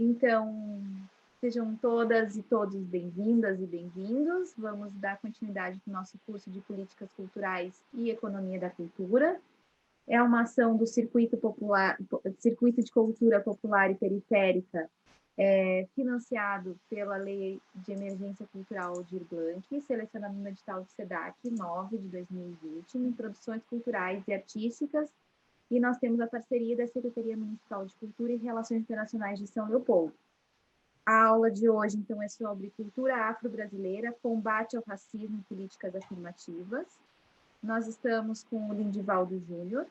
Então, sejam todas e todos bem-vindas e bem-vindos. Vamos dar continuidade para o nosso curso de Políticas Culturais e Economia da Cultura. É uma ação do Circuito de Cultura Popular e Periférica, financiado pela Lei de Emergência Cultural Aldir Blanc, selecionado no edital do SEDAC 9 de 2020, em produções culturais e artísticas, e nós temos a parceria da Secretaria Municipal de Cultura e Relações Internacionais de São Leopoldo. A aula de hoje, então, é sobre cultura afro-brasileira, combate ao racismo e políticas afirmativas. Nós estamos com o Lindivaldo Júnior,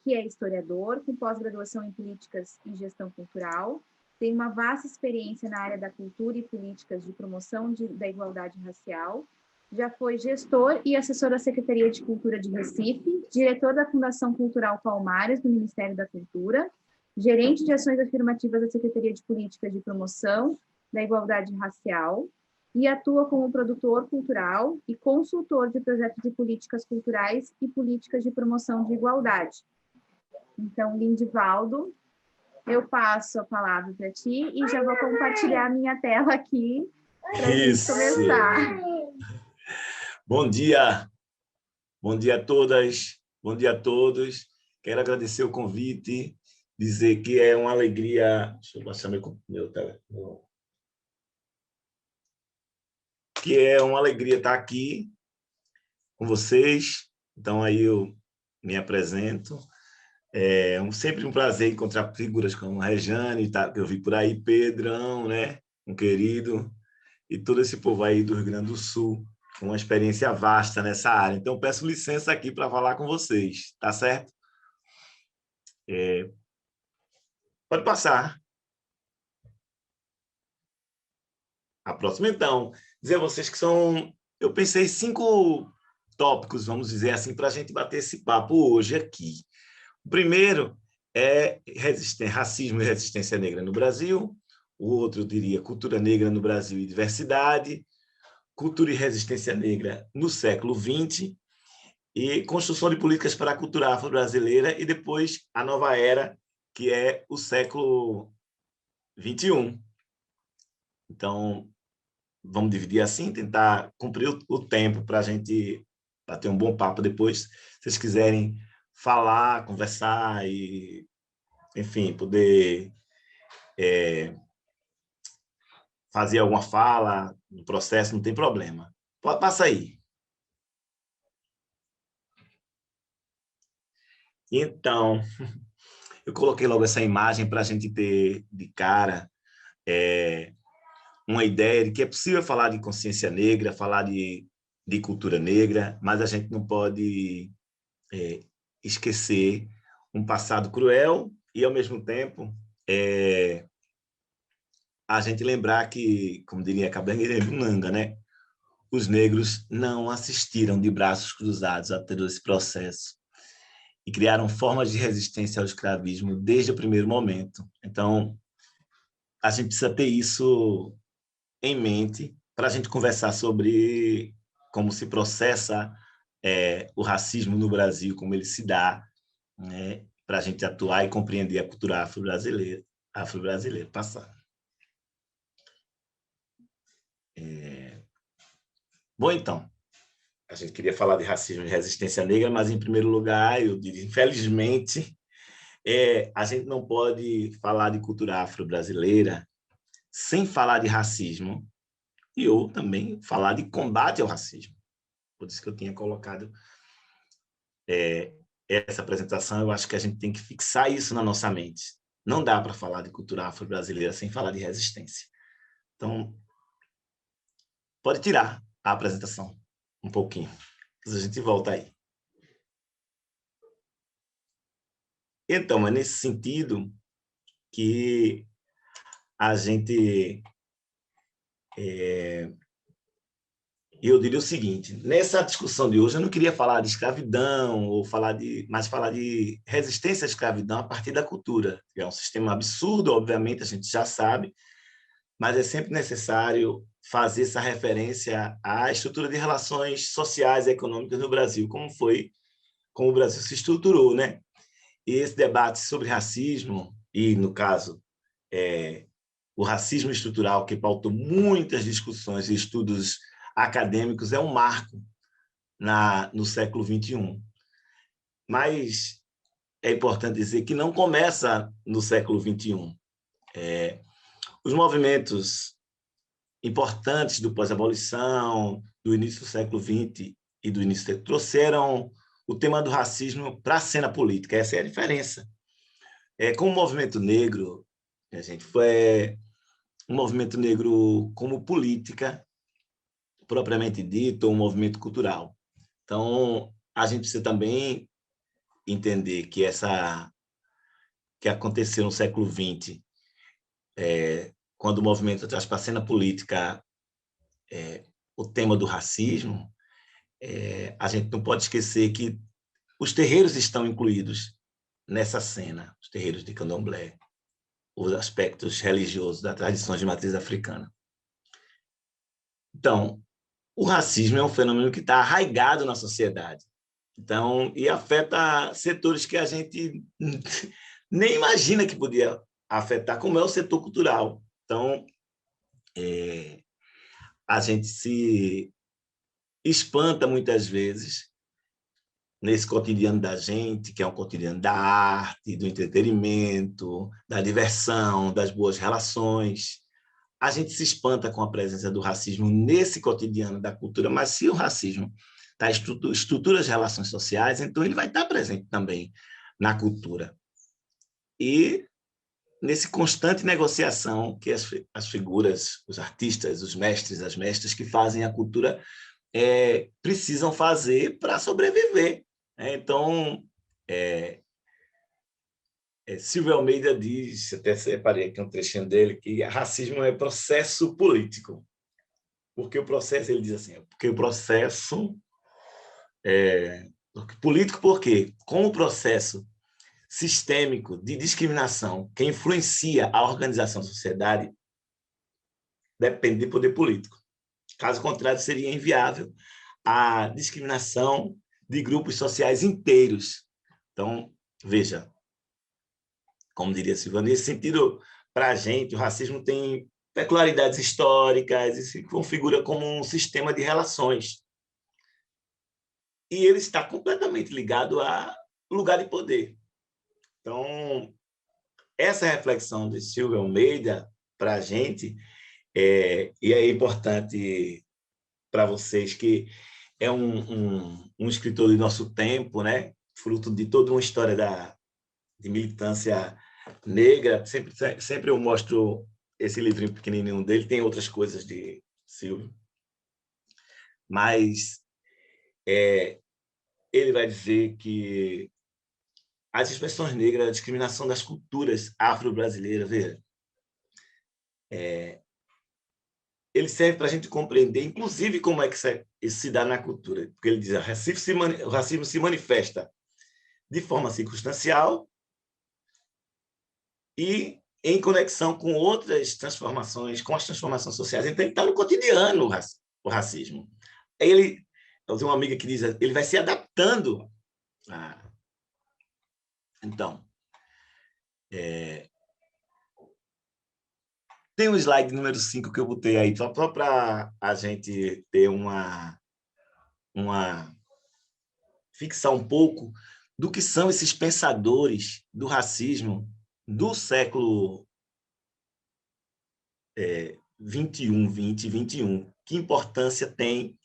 que é historiador, com pós-graduação em políticas e gestão cultural, tem uma vasta experiência na área da cultura e políticas de promoção da igualdade racial, já foi gestor e assessor da Secretaria de Cultura de Recife, diretor da Fundação Cultural Palmares, do Ministério da Cultura, gerente de ações afirmativas da Secretaria de Políticas de Promoção da Igualdade Racial, e atua como produtor cultural e consultor de projetos de políticas culturais e políticas de promoção de igualdade. Então, Lindivaldo, eu passo a palavra para ti e já vou compartilhar a minha tela aqui para a gente começar. Bom dia a todas, bom dia a todos. Quero agradecer o convite, dizer que é uma alegria. Deixa eu baixar meu telefone. Que é uma alegria estar aqui com vocês. Então, aí eu me apresento. É sempre um prazer encontrar figuras como Rejane, tá, que eu vi por aí, Pedrão, né, um querido, e todo esse povo aí do Rio Grande do Sul, com uma experiência vasta nessa área. Então, peço licença aqui para falar com vocês, tá certo? Pode passar. A próxima, então, dizer a vocês que são, eu pensei 5 tópicos, vamos dizer assim, para a gente bater esse papo hoje aqui. O primeiro é racismo e resistência negra no Brasil. O outro, eu diria, cultura negra no Brasil e diversidade. Cultura e resistência negra no século XX. E construção de políticas para a cultura afro-brasileira. E depois a nova era, que é o século XXI. Então, vamos dividir assim, tentar cumprir o tempo para a gente ter um bom papo depois. Se vocês quiserem falar, conversar e, enfim, poder fazer alguma fala no processo, não tem problema. Pode passar aí. Então, eu coloquei logo essa imagem para a gente ter de cara uma ideia de que é possível falar de consciência negra, falar de cultura negra, mas a gente não pode esquecer um passado cruel e, ao mesmo tempo, a gente lembrar que, como diria Cabangueira Lunanga, né? Os negros não assistiram de braços cruzados a todo esse processo e criaram formas de resistência ao escravismo desde o primeiro momento. Então, a gente precisa ter isso em mente para a gente conversar sobre como se processa o racismo no Brasil, como ele se dá, né, para a gente atuar e compreender a cultura afro-brasileira. Passar. Bom, então, a gente queria falar de racismo e resistência negra, mas, em primeiro lugar, eu diria, infelizmente, a gente não pode falar de cultura afro-brasileira sem falar de racismo e ou também falar de combate ao racismo. Por isso que eu tinha colocado essa apresentação. Eu acho que a gente tem que fixar isso na nossa mente. Não dá para falar de cultura afro-brasileira sem falar de resistência. Então, pode tirar a apresentação um pouquinho. A gente volta aí. Então, é nesse sentido que a gente... eu diria o seguinte, nessa discussão de hoje, eu não queria falar de escravidão, mas falar de resistência à escravidão a partir da cultura, que é um sistema absurdo, obviamente, a gente já sabe, mas é sempre necessário fazer essa referência à estrutura de relações sociais e econômicas no Brasil, como o Brasil se estruturou, né? E esse debate sobre racismo, e, no caso, o racismo estrutural, que pautou muitas discussões e estudos acadêmicos, é um marco no século XXI. Mas é importante dizer que não começa no século XXI. Os movimentos importantes do pós-abolição, do início do século XX e do início do século, trouxeram o tema do racismo para a cena política. Essa é a diferença. Com o movimento negro, a gente foi um movimento negro como política, propriamente dito, um movimento cultural. Então, a gente precisa também entender que que aconteceu no século XX, quando o movimento traz para a cena política o tema do racismo, a gente não pode esquecer que os terreiros estão incluídos nessa cena, os terreiros de candomblé, os aspectos religiosos das tradições de matriz africana. Então, o racismo é um fenômeno que está arraigado na sociedade. Então, e afeta setores que a gente nem imagina que podia afetar, como é o setor cultural. Então, a gente se espanta muitas vezes nesse cotidiano da gente, que é um cotidiano da arte, do entretenimento, da diversão, das boas relações. A gente se espanta com a presença do racismo nesse cotidiano da cultura, mas se o racismo está estrutura as relações sociais, então ele vai estar presente também na cultura. E nesse constante negociação que as figuras, os artistas, os mestres, as mestras que fazem a cultura precisam fazer para sobreviver. Então, Silvio Almeida diz, até separei aqui um trechinho dele, que racismo é processo político. Porque o processo, ele diz assim, porque o processo político, por quê? Com o processo sistêmico de discriminação que influencia a organização da sociedade, depende de poder político. Caso contrário, seria inviável a discriminação de grupos sociais inteiros. Então, veja, como diria Silvana, nesse sentido, para a gente, o racismo tem peculiaridades históricas e se configura como um sistema de relações. E ele está completamente ligado ao lugar de poder. Então, essa reflexão de Silvio Almeida, para a gente, e é importante para vocês, que é um escritor do nosso tempo, né? Fruto de toda uma história de militância negra. Sempre eu mostro esse livrinho pequenininho dele, tem outras coisas de Silvio, mas ele vai dizer que as expressões negras, a discriminação das culturas afro-brasileiras, veja, ele serve para a gente compreender, inclusive, como é que isso se dá na cultura. Porque ele diz que o racismo se manifesta de forma circunstancial e em conexão com outras transformações, com as transformações sociais. Então, ele está no cotidiano, o racismo. Eu tenho uma amiga que diz, ele vai se adaptando. Então, tem o slide número 5 que eu botei aí, só para a gente ter fixar um pouco do que são esses pensadores do racismo do século 21, 20 e 21. Que importância tem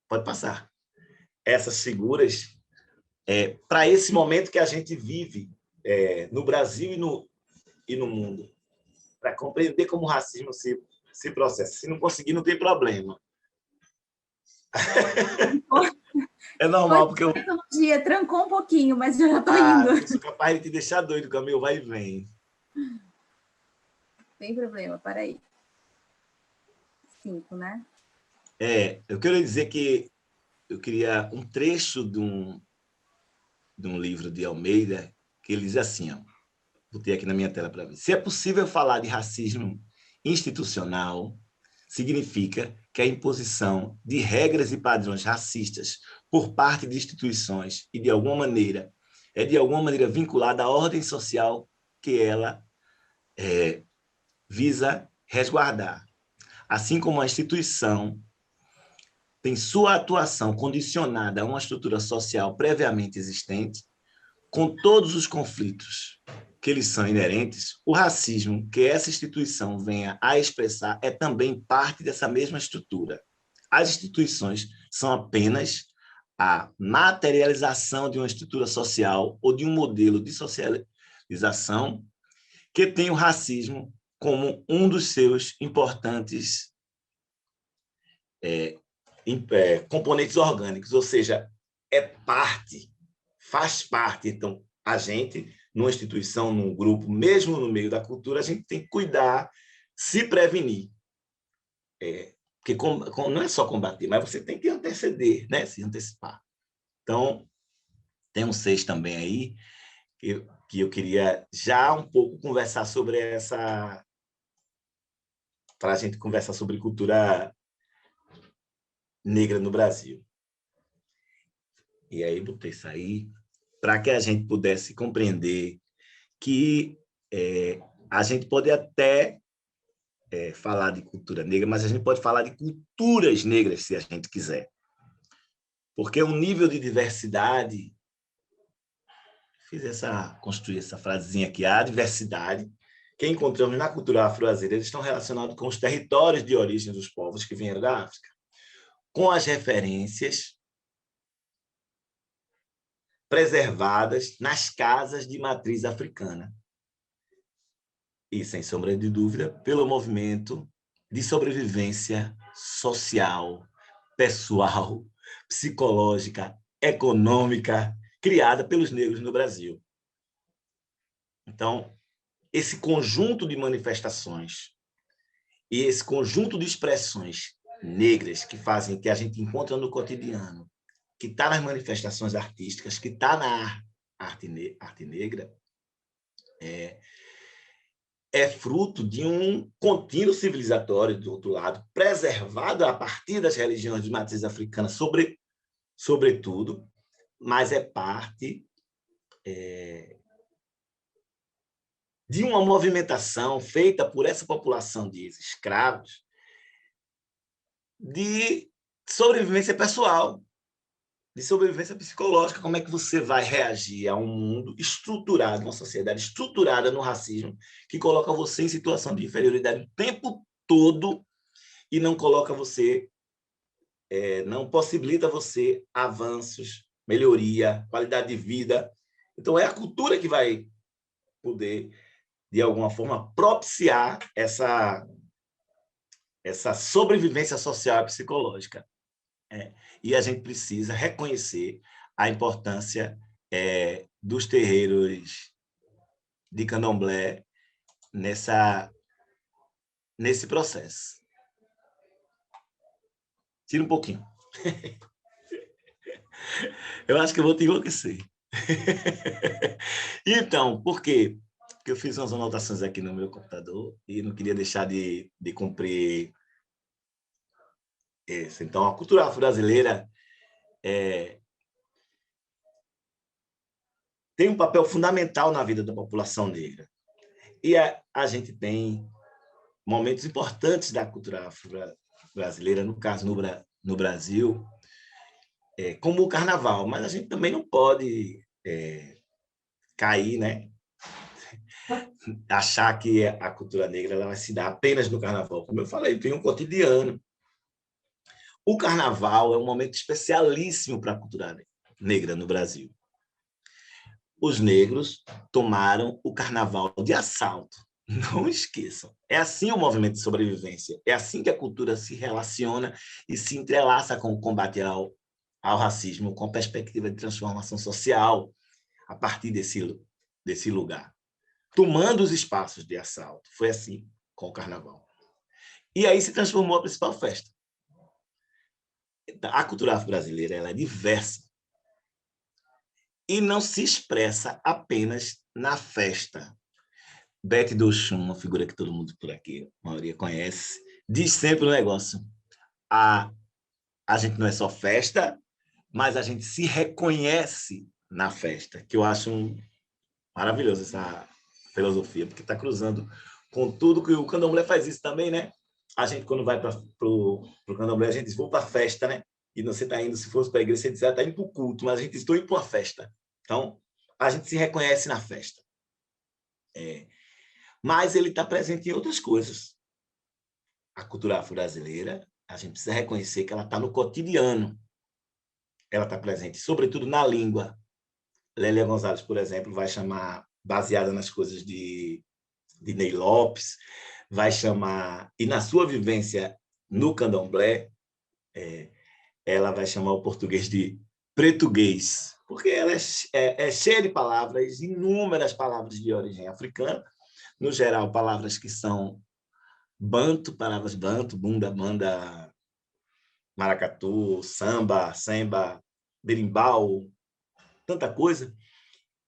pode passar, essas figuras para esse momento que a gente vive no Brasil e no mundo, para compreender como o racismo se processa. Se não conseguir, não tem problema. É normal, porque dia trancou um pouquinho, mas eu já estou indo. Eu sou capaz de te deixar doido com o meu vai e vem. Tem problema, para aí. 5, né? Eu quero dizer que eu queria um trecho de um livro de Almeida, que ele diz assim, botei aqui na minha tela para ver. Se é possível falar de racismo institucional, significa que a imposição de regras e padrões racistas por parte de instituições e de alguma maneira vinculada à ordem social que ela visa resguardar. Assim como a instituição tem sua atuação condicionada a uma estrutura social previamente existente, com todos os conflitos que lhes são inerentes, o racismo que essa instituição venha a expressar é também parte dessa mesma estrutura. As instituições são apenas a materialização de uma estrutura social ou de um modelo de socialização que tem o racismo como um dos seus importantes componentes orgânicos, ou seja, faz parte. Então, a gente, numa instituição, num grupo, mesmo no meio da cultura, a gente tem que cuidar, se prevenir. Porque não é só combater, mas você tem que anteceder, né? Se antecipar. Então, tem um 6 também aí, que eu queria já um pouco conversar sobre essa... para a gente conversar sobre cultura negra no Brasil. E aí botei isso aí para que a gente pudesse compreender que a gente pode até falar de cultura negra, mas a gente pode falar de culturas negras, se a gente quiser. Porque um nível de diversidade... construir essa frasezinha aqui, a diversidade que encontramos na cultura afro-brasileira estão relacionados com os territórios de origem dos povos que vieram da África, com as referências preservadas nas casas de matriz africana. E, sem sombra de dúvida, pelo movimento de sobrevivência social, pessoal, psicológica, econômica, criada pelos negros no Brasil. Então, esse conjunto de manifestações e esse conjunto de expressões negras que fazem, que a gente encontra no cotidiano, que está nas manifestações artísticas, que está na arte negra, é fruto de um contínuo civilizatório, do outro lado, preservado a partir das religiões de matriz africana, sobretudo, mas é parte de uma movimentação feita por essa população de escravos de sobrevivência pessoal, de sobrevivência psicológica. Como é que você vai reagir a um mundo estruturado, uma sociedade estruturada no racismo, que coloca você em situação de inferioridade o tempo todo e não coloca você, não possibilita você avanços, melhoria, qualidade de vida. Então, é a cultura que vai poder, de alguma forma, propiciar essa sobrevivência social e psicológica. E a gente precisa reconhecer a importância dos terreiros de candomblé nesse processo. Tira um pouquinho. Eu acho que eu vou te enlouquecer. Então, por quê? Porque eu fiz umas anotações aqui no meu computador e não queria deixar de cumprir isso. Então, a cultura afro-brasileira tem um papel fundamental na vida da população negra. E a gente tem momentos importantes da cultura afro-brasileira, no caso, no Brasil, como o carnaval. Mas a gente também não pode cair, né? Achar que a cultura negra ela vai se dar apenas no carnaval. Como eu falei, tem um cotidiano. O carnaval é um momento especialíssimo para a cultura negra no Brasil. Os negros tomaram o carnaval de assalto. Não esqueçam. É assim o movimento de sobrevivência. É assim que a cultura se relaciona e se entrelaça com o combate ao racismo, com perspectiva de transformação social a partir desse lugar. Tomando os espaços de assalto. Foi assim com o carnaval. E aí se transformou a principal festa. A cultura afro-brasileira ela é diversa e não se expressa apenas na festa. Bete do Oxum, uma figura que todo mundo por aqui, a maioria conhece, diz sempre o negócio. A gente não é só festa, mas a gente se reconhece na festa, que eu acho maravilhoso filosofia, porque está cruzando com tudo que o candomblé faz isso também, né? A gente, quando vai para o candomblé, a gente diz, vou para a festa, né? E você está indo, se fosse para a igreja, você diz, está indo para o culto, mas a gente diz, estou indo para uma festa. Então, a gente se reconhece na festa. Mas ele está presente em outras coisas. A cultura afro-brasileira, a gente precisa reconhecer que ela está no cotidiano. Ela está presente, sobretudo na língua. Lélia Gonzalez, por exemplo, vai chamar, baseada nas coisas de Ney Lopes, vai chamar, e na sua vivência no candomblé, ela vai chamar o português de pretuguês, porque ela é cheia de palavras, inúmeras palavras de origem africana, no geral, palavras que são banto, palavras banto, bunda, banda, maracatu, samba, semba, berimbau, tanta coisa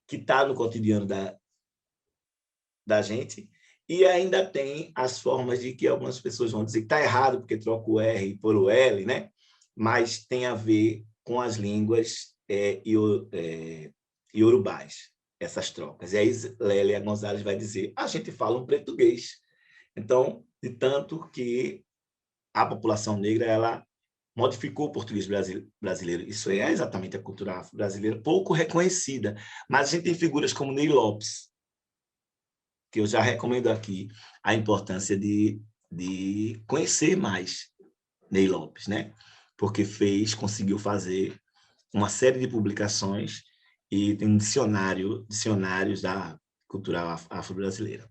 que está no cotidiano da gente, e ainda tem as formas de que algumas pessoas vão dizer que está errado porque troca o R por o L, né? Mas tem a ver com as línguas iorubás, essas trocas. E aí Lélia Gonzalez vai dizer, a gente fala um português. Então, de tanto que a população negra ela modificou o português brasileiro. Isso é exatamente a cultura brasileira, pouco reconhecida. Mas a gente tem figuras como Ney Lopes, que eu já recomendo aqui a importância de conhecer mais Ney Lopes, né? Porque conseguiu fazer uma série de publicações e tem um dicionários da cultura afro-brasileira.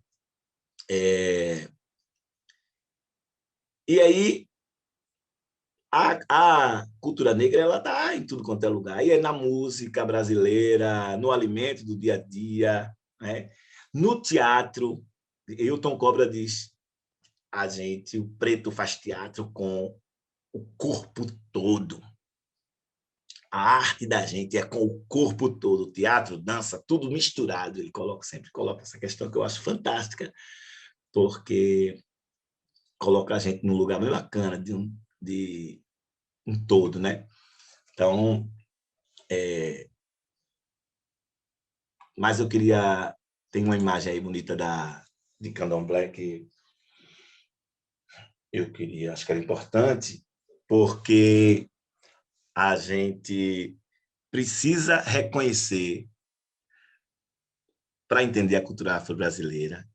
E aí, a cultura negra ela está em tudo quanto é lugar. E é na música brasileira, no alimento do dia a dia, né? No teatro. Hilton Cobra diz, o preto faz teatro com o corpo todo. A arte da gente é com o corpo todo. Teatro, dança, tudo misturado. Ele sempre coloca essa questão que eu acho fantástica, porque coloca a gente num lugar bem bacana de um todo, né? Então, mas eu queria... Tem uma imagem aí bonita de Candomblé que eu queria... Acho que era importante, porque a gente precisa reconhecer, para entender a cultura afro-brasileira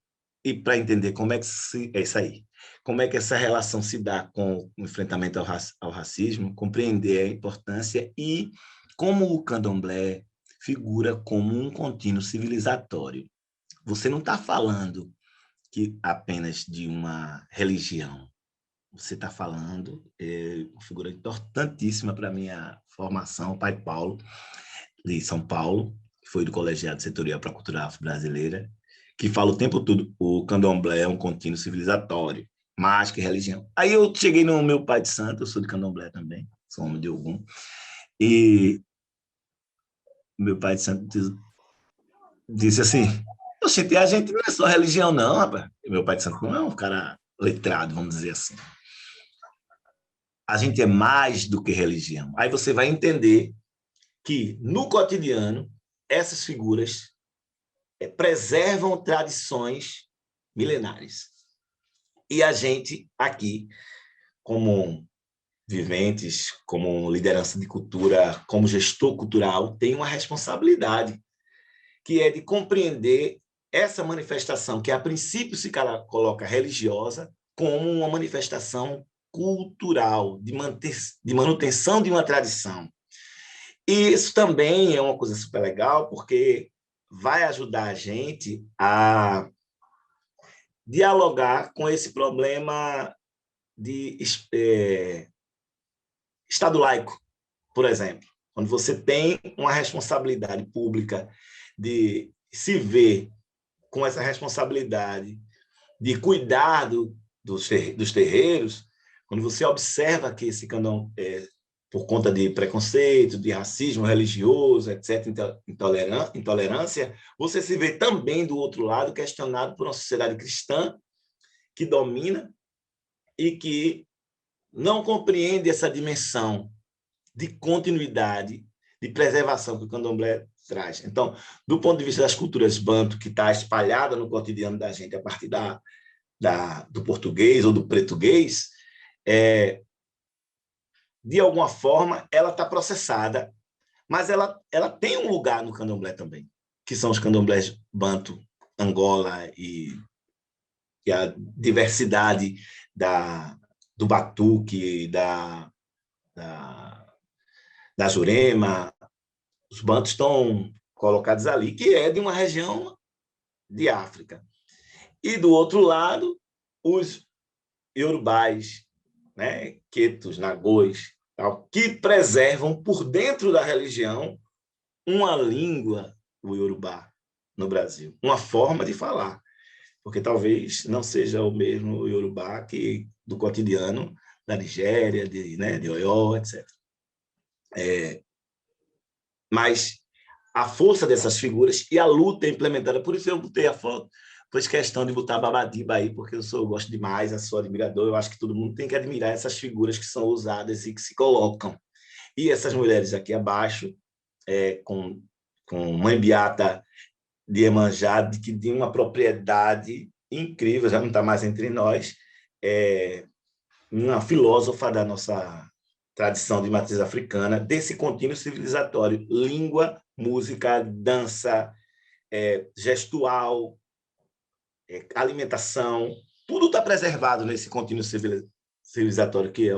e para entender como é que é isso aí, como é que essa relação se dá com o enfrentamento ao racismo, compreender a importância e como o candomblé figura como um contínuo civilizatório. Você não está falando apenas de uma religião, você está falando, uma figura importantíssima para a minha formação, o pai Paulo, de São Paulo, que foi do Colegiado Setorial para a Cultura Afro-Brasileira, que fala o tempo todo, o candomblé é um contínuo civilizatório, mais que religião. Aí eu cheguei no meu pai de santo, eu sou de candomblé também, sou homem de Ogum, e meu pai de santo disse assim, oxente, a gente não é só religião não, rapaz. E meu pai de santo não é um cara letrado, vamos dizer assim. A gente é mais do que religião. Aí você vai entender que, no cotidiano, essas figuras preservam tradições milenares. E a gente, aqui, como viventes, como liderança de cultura, como gestor cultural, tem uma responsabilidade, que é de compreender essa manifestação, que a princípio se coloca religiosa, como uma manifestação cultural, de manutenção de uma tradição. E isso também é uma coisa super legal, porque vai ajudar a gente a dialogar com esse problema de Estado laico, por exemplo. Quando você tem uma responsabilidade pública de se ver com essa responsabilidade de cuidar dos terreiros, quando você observa que esse candomblé, por conta de preconceito, de racismo religioso, etc., intolerância, você se vê também do outro lado questionado por uma sociedade cristã que domina e que não compreende essa dimensão de continuidade, de preservação que o candomblé traz. Então, do ponto de vista das culturas banto, que está espalhada no cotidiano da gente a partir do português ou do português, de alguma forma, ela está processada, mas ela tem um lugar no candomblé também, que são os candomblés banto, Angola e a diversidade do batuque, da Jurema. Os bantos estão colocados ali, que é de uma região de África. E, do outro lado, os iorubás, né? Quetos, nagôs, tal, que preservam por dentro da religião uma língua, o iorubá, no Brasil, uma forma de falar, porque talvez não seja o mesmo iorubá que do cotidiano da Nigéria, de Oió, etc. Mas a força dessas figuras e a luta implementada, por isso eu botei a foto, pois questão de botar Babadiba aí, porque eu gosto demais, sou admirador, eu acho que todo mundo tem que admirar essas figuras que são usadas e que se colocam. E essas mulheres aqui abaixo, com Mãe Beata de Iemanjá, que tem uma propriedade incrível, já não está mais entre nós, uma filósofa da nossa tradição de matriz africana, desse contínuo civilizatório, língua, música, dança, gestual, alimentação, tudo está preservado nesse contínuo civilizatório que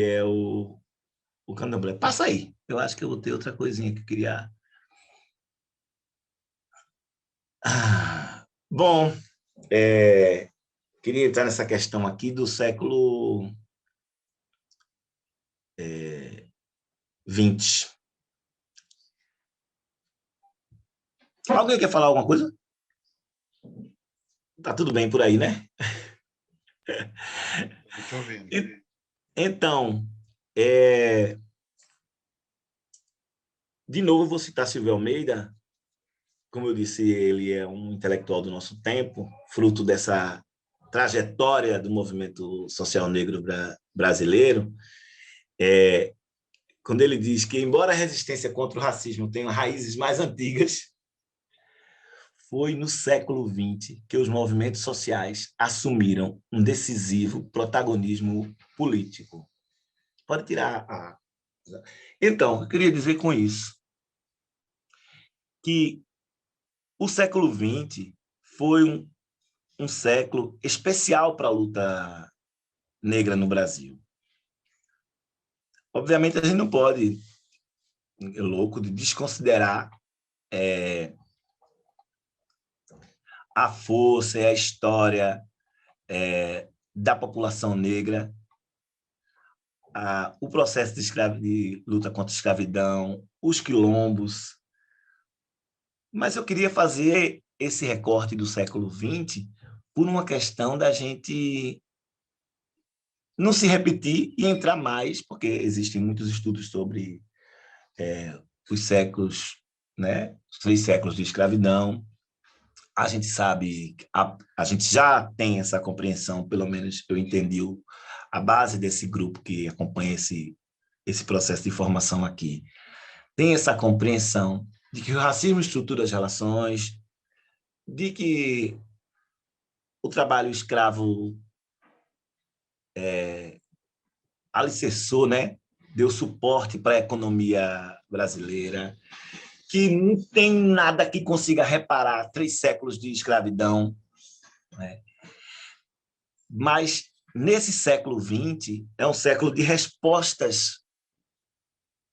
é o candomblé. Passa aí, eu acho que eu vou ter outra coisinha que eu queria... Bom, queria entrar nessa questão aqui do século XX. Alguém quer falar alguma coisa? Tá tudo bem por aí, né? Estou ouvindo. Então, de novo, vou citar Silvio Almeida. Como eu disse, ele é um intelectual do nosso tempo, fruto dessa trajetória do movimento social negro brasileiro. Quando ele diz que, embora a resistência contra o racismo tenha raízes mais antigas, foi no século XX que os movimentos sociais assumiram um decisivo protagonismo político. Pode tirar a... Então, eu queria dizer com isso que o século XX foi um século especial para a luta negra no Brasil. Obviamente, a gente não pode, louco, de desconsiderar a força e a história da população negra, o processo de luta contra a escravidão, os quilombos. Mas eu queria fazer esse recorte do século XX por uma questão da gente não se repetir e entrar mais, porque existem muitos estudos sobre os séculos, né? Os 3 séculos de escravidão. A gente sabe, a gente já tem essa compreensão, pelo menos eu entendi a base desse grupo que acompanha esse processo de formação aqui. Tem essa compreensão de que o racismo estrutura as relações, de que o trabalho escravo alicerçou, né? Deu suporte para a economia brasileira, que não tem nada que consiga reparar 3 séculos de escravidão, né? Mas, nesse século XX, é um século de respostas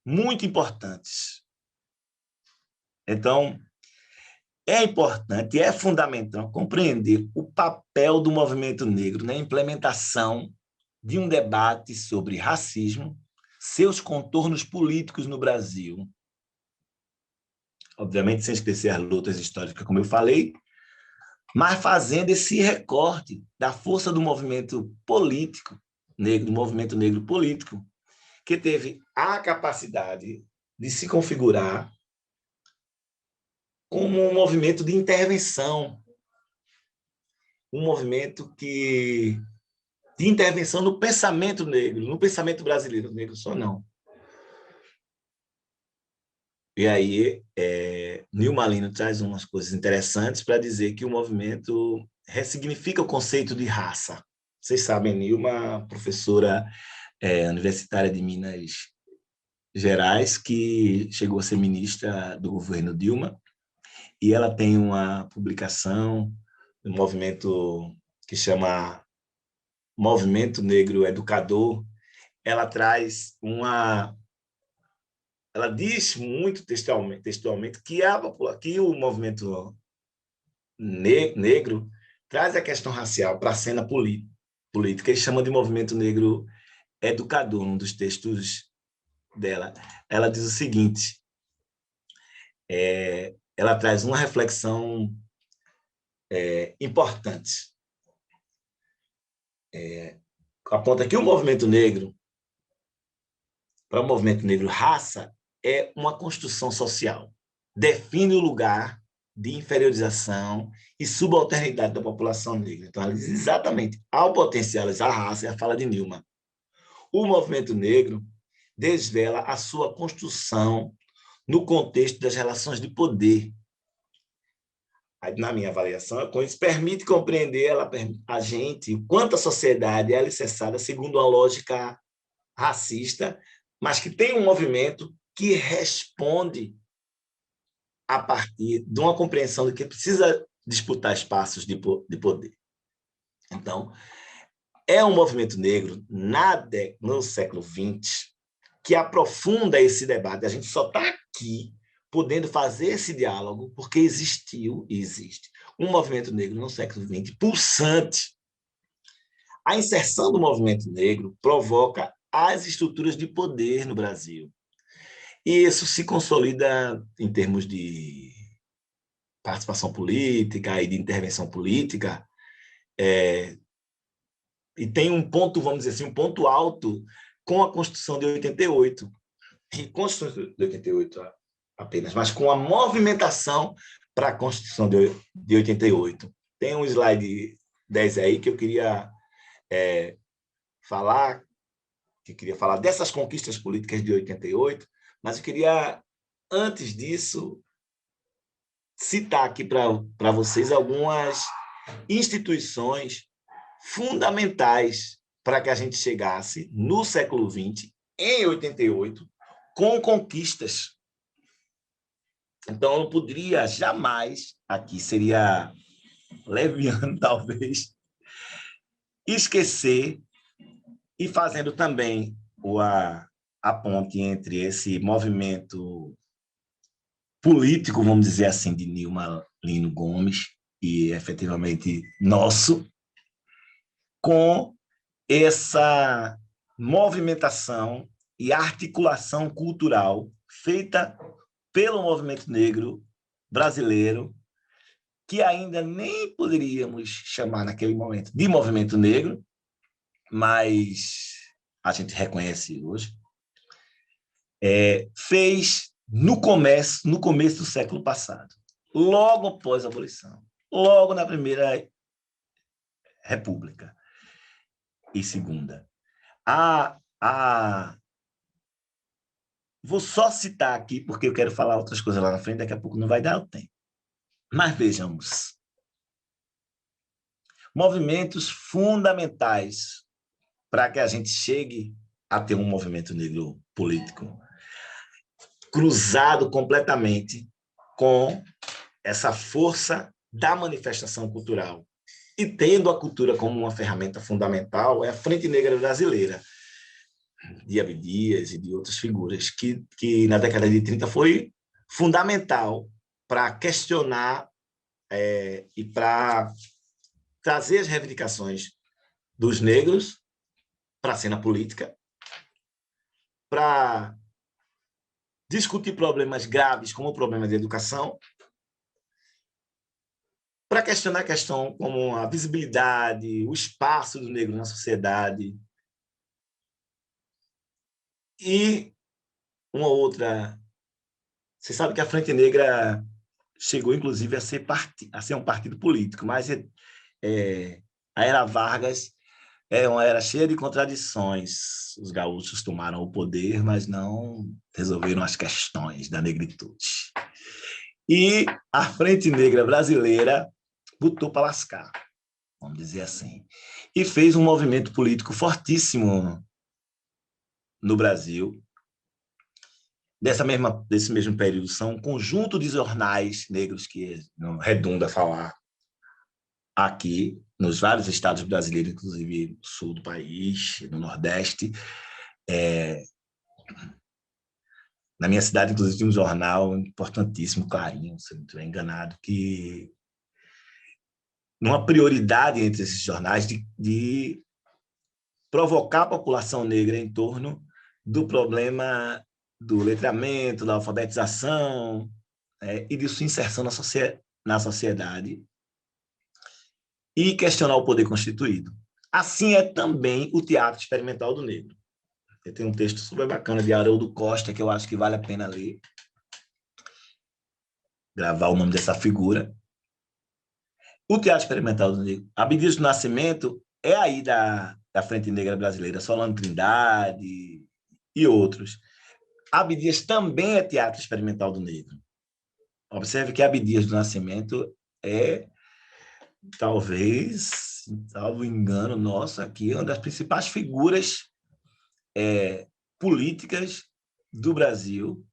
muito importantes. Então, é importante, é fundamental compreender o papel do movimento negro na implementação de um debate sobre racismo, seus contornos políticos no Brasil. Obviamente, sem esquecer as lutas históricas, como eu falei, mas fazendo esse recorte da força do movimento político negro, do movimento negro político, que teve a capacidade de se configurar como um movimento de intervenção, um movimento de intervenção no pensamento negro, no pensamento brasileiro, negro só não. E aí, Nilma Lino traz umas coisas interessantes para dizer que o movimento ressignifica o conceito de raça. Vocês sabem, Nilma, professora universitária de Minas Gerais, que chegou a ser ministra do governo Dilma, e ela tem uma publicação um movimento que chama Movimento Negro Educador. Ela traz ela diz muito textualmente que o movimento negro traz a questão racial para a cena política e chama de movimento negro educador, um dos textos dela. Ela diz o seguinte, ela traz uma reflexão importante. Aponta que o movimento negro, para o movimento negro, raça é uma construção social. Define o lugar de inferiorização e subalternidade da população negra. Então, ela diz exatamente, ao potencializar a raça, é a fala de Nilma. O movimento negro desvela a sua construção no contexto das relações de poder. Na minha avaliação, isso permite compreender a gente, o quanto a sociedade é alicerçada segundo uma lógica racista, mas que tem um movimento que responde a partir de uma compreensão de que precisa disputar espaços de poder. Então, é um movimento negro no século XX que aprofunda esse debate. A gente só está aqui podendo fazer esse diálogo porque existiu e existe um movimento negro no século XX pulsante. A inserção do movimento negro provoca as estruturas de poder no Brasil. E isso se consolida em termos de participação política e de intervenção política. E tem um ponto, vamos dizer assim, um ponto alto com a Constituição de 88. E Constituição de 88 apenas, mas com a movimentação para a Constituição de 88. Tem um slide 10 aí que eu queria falar dessas conquistas políticas de 88, mas eu queria, antes disso, citar aqui para vocês algumas instituições fundamentais para que a gente chegasse no século XX, em 88, com conquistas. Então, eu não poderia jamais, aqui seria leviano talvez, esquecer e fazendo também a ponte entre esse movimento político, vamos dizer assim, de Nilma Lino Gomes, e efetivamente nosso, com essa movimentação e articulação cultural feita pelo movimento negro brasileiro, que ainda nem poderíamos chamar naquele momento de movimento negro, mas a gente reconhece hoje, fez no começo do século passado, logo após a abolição, logo na Primeira República e Segunda. Vou só citar aqui, porque eu quero falar outras coisas lá na frente, daqui a pouco não vai dar o tempo. Mas vejamos. Movimentos fundamentais para que a gente chegue a ter um movimento negro político cruzado completamente com essa força da manifestação cultural. E tendo a cultura como uma ferramenta fundamental, é a Frente Negra Brasileira, de Abdias e de outras figuras, que na década de 30 foi fundamental para questionar e para trazer as reivindicações dos negros para a cena política, para discutir problemas graves, como o problema de educação, para questionar a questão como a visibilidade, o espaço do negro na sociedade. E uma outra... Você sabe que a Frente Negra chegou, inclusive, a ser um partido político, mas a Era Vargas É uma era cheia de contradições. Os gaúchos tomaram o poder, mas não resolveram as questões da negritude. E a Frente Negra Brasileira botou para lascar, vamos dizer assim, e fez um movimento político fortíssimo no Brasil. Desse mesmo período, são um conjunto de jornais negros, que não redunda falar aqui, nos vários estados brasileiros, inclusive no sul do país, no Nordeste. Na minha cidade, inclusive, tinha um jornal importantíssimo, Clarim, se não estiver enganado, que uma prioridade entre esses jornais de provocar a população negra em torno do problema do letramento, da alfabetização, e de sua inserção na sociedade, e questionar o poder constituído. Assim é também o teatro experimental do negro. Eu tenho um texto super bacana de Haroldo Costa, que eu acho que vale a pena ler, gravar o nome dessa figura. O teatro experimental do negro, Abdias do Nascimento, é aí da Frente Negra Brasileira, Solano Trindade e outros. Abdias também é teatro experimental do negro. Observe que Abdias do Nascimento é, talvez, salvo engano nosso aqui, uma das principais figuras políticas do Brasil,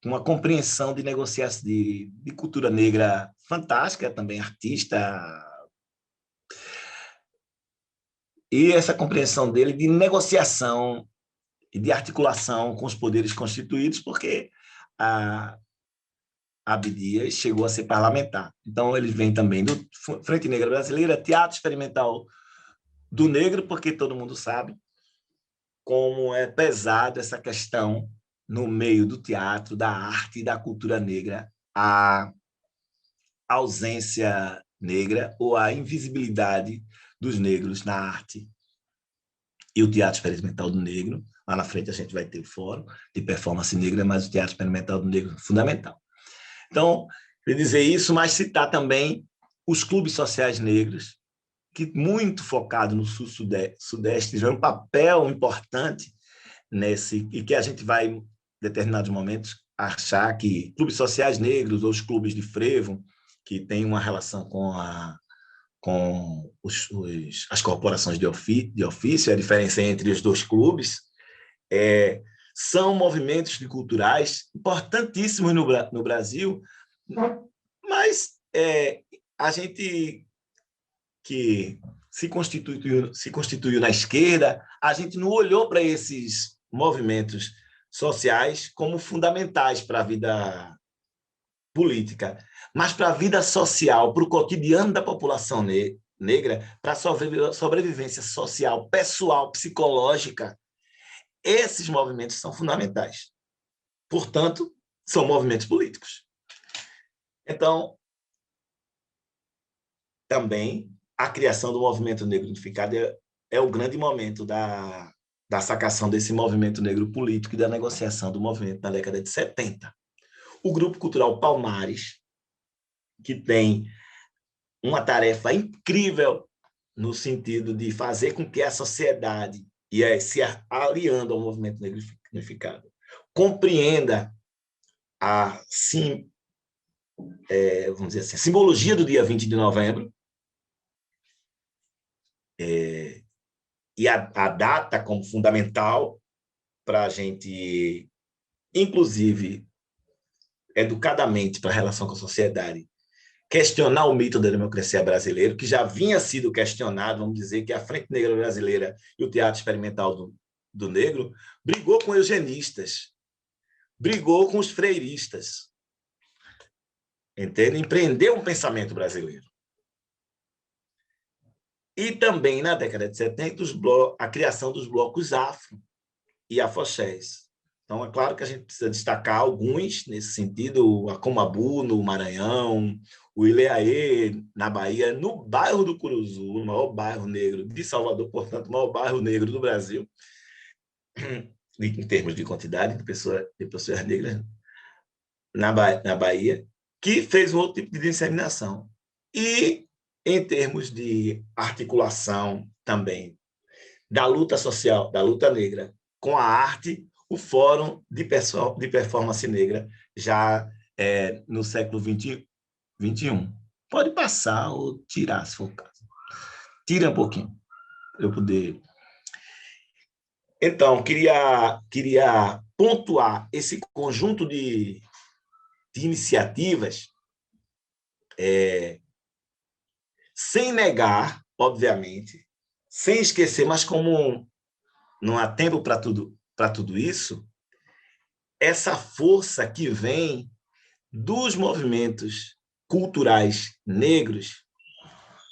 com uma compreensão de negociação de cultura negra fantástica, também artista, e essa compreensão dele de negociação e de articulação com os poderes constituídos, porque a Abdias chegou a ser parlamentar. Então, eles vêm também do Frente Negra Brasileira, teatro experimental do negro, porque todo mundo sabe como é pesada essa questão no meio do teatro, da arte e da cultura negra, a ausência negra ou a invisibilidade dos negros na arte e o teatro experimental do negro. Lá na frente a gente vai ter o fórum de performance negra, mas o teatro experimental do negro é fundamental. Então, queria dizer isso, mas citar também os clubes sociais negros, que muito focado no sul-sudeste, tiveram um papel importante nesse, e que a gente vai, em determinados momentos, achar que clubes sociais negros ou os clubes de frevo, que têm uma relação com as corporações de ofício, a diferença entre os dois clubes, são movimentos culturais importantíssimos no Brasil, mas a gente que se constituiu na esquerda, a gente não olhou para esses movimentos sociais como fundamentais para a vida política, mas para a vida social, para o cotidiano da população negra, para a sobrevivência social, pessoal, psicológica. Esses movimentos são fundamentais. Portanto, são movimentos políticos. Então, também a criação do movimento negro unificado é o grande momento da sacação desse movimento negro político e da negociação do movimento na década de 70. O Grupo Cultural Palmares, que tem uma tarefa incrível no sentido de fazer com que a sociedade, se aliando ao movimento negro unificado, compreenda vamos dizer assim, a simbologia do dia 20 de novembro, e a data como fundamental para a gente, inclusive, educadamente, para a relação com a sociedade, questionar o mito da democracia brasileira, que já vinha sido questionado, vamos dizer que a Frente Negra Brasileira e o Teatro Experimental do Negro brigou com eugenistas, brigou com os freiristas, entende? Empreendeu um pensamento brasileiro. E também, na década de 70, a criação dos blocos afro e afoxés. Então, é claro que a gente precisa destacar alguns nesse sentido, o Acomabu, no Maranhão, o Ileaê, na Bahia, no bairro do Curuzu, o maior bairro negro de Salvador, portanto, o maior bairro negro do Brasil, em termos de quantidade de pessoas negras, na Bahia, que fez um outro tipo de disseminação. E, em termos de articulação também da luta social, da luta negra, com a arte, o Fórum de Performance Negra, já no século XXI. Pode passar ou tirar, se for o caso. Tira um pouquinho, para eu poder... Então, queria pontuar esse conjunto de iniciativas, sem negar, obviamente, sem esquecer, mas como não há tempo para tudo isso, essa força que vem dos movimentos culturais negros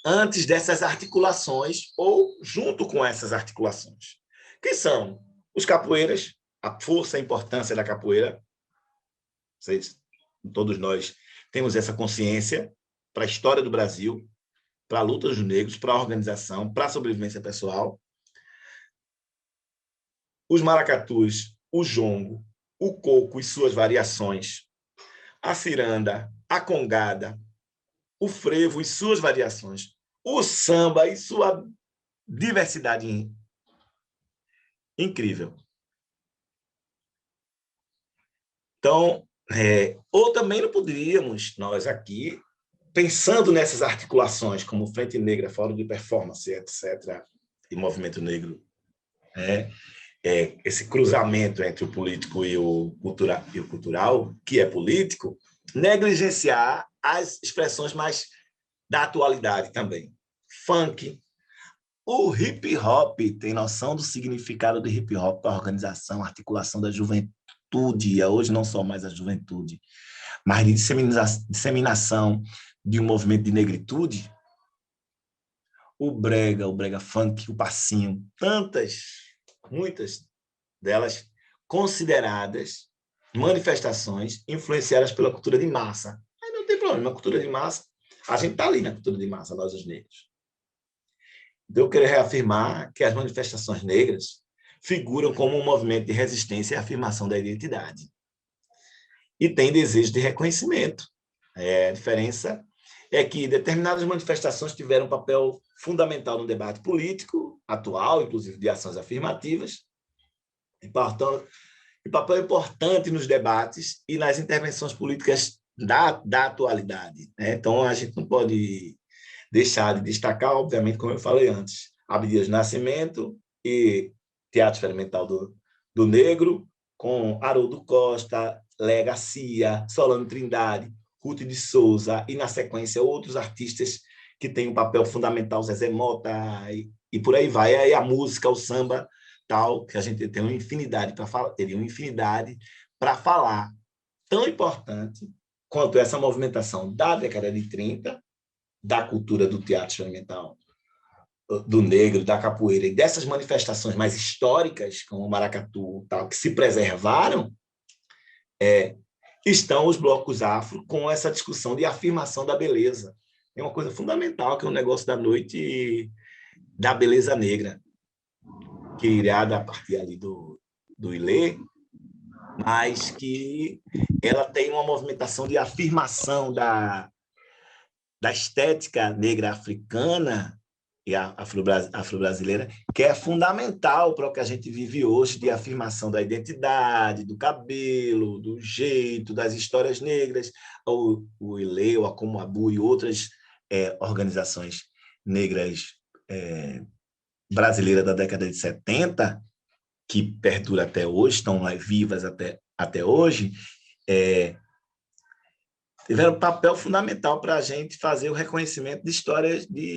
antes dessas articulações ou junto com essas articulações. Que são os capoeiras, a força e a importância da capoeira. Todos nós temos essa consciência para a história do Brasil, para a luta dos negros, para a organização, para a sobrevivência pessoal. Os maracatus, o jongo, o coco e suas variações, a ciranda, a congada, o frevo e suas variações, o samba e sua diversidade incrível. Então, ou também não poderíamos, nós aqui, pensando nessas articulações, como Frente Negra, Fórum de Performance, etc., e Movimento Negro, esse cruzamento entre o político e o cultural, que é político, negligenciar as expressões mais da atualidade também. Funk, o hip-hop, tem noção do significado do hip-hop para a organização, a articulação da juventude, hoje não só mais a juventude, mas de disseminação de um movimento de negritude? O brega funk, o passinho, muitas delas consideradas manifestações influenciadas pela cultura de massa. Aí não tem problema, a cultura de massa, a gente está ali na cultura de massa, nós os negros. Então, eu quero reafirmar que as manifestações negras figuram como um movimento de resistência e afirmação da identidade. E tem desejo de reconhecimento. A diferença é que determinadas manifestações tiveram um papel fundamental no debate político atual, inclusive de ações afirmativas, e papel importante nos debates e nas intervenções políticas da atualidade. Então, a gente não pode deixar de destacar, obviamente, como eu falei antes, Abdias Nascimento e Teatro Experimental do Negro, com Haroldo Costa, Léa Garcia, Solano Trindade, Ruth de Souza, e, na sequência, outros artistas que têm um papel fundamental, Zezé Mota, e por aí vai. Aí a música, o samba, tal, que a gente tem uma infinidade para falar, teria uma infinidade para falar, tão importante quanto essa movimentação da década de 30, da cultura do teatro experimental, do negro, da capoeira, e dessas manifestações mais históricas, como o maracatu, tal, que se preservaram, estão os blocos afro com essa discussão de afirmação da beleza. É uma coisa fundamental, que é um negócio da noite da beleza negra, criada a partir ali do Ilê, mas que ela tem uma movimentação de afirmação da estética negra africana e afro-brasileira, que é fundamental para o que a gente vive hoje, de afirmação da identidade, do cabelo, do jeito, das histórias negras. O Ilê, o Acomabu e outras organizações negras brasileiras da década de 70, que perduram até hoje, estão lá vivas até hoje, tiveram um papel fundamental para a gente fazer o reconhecimento de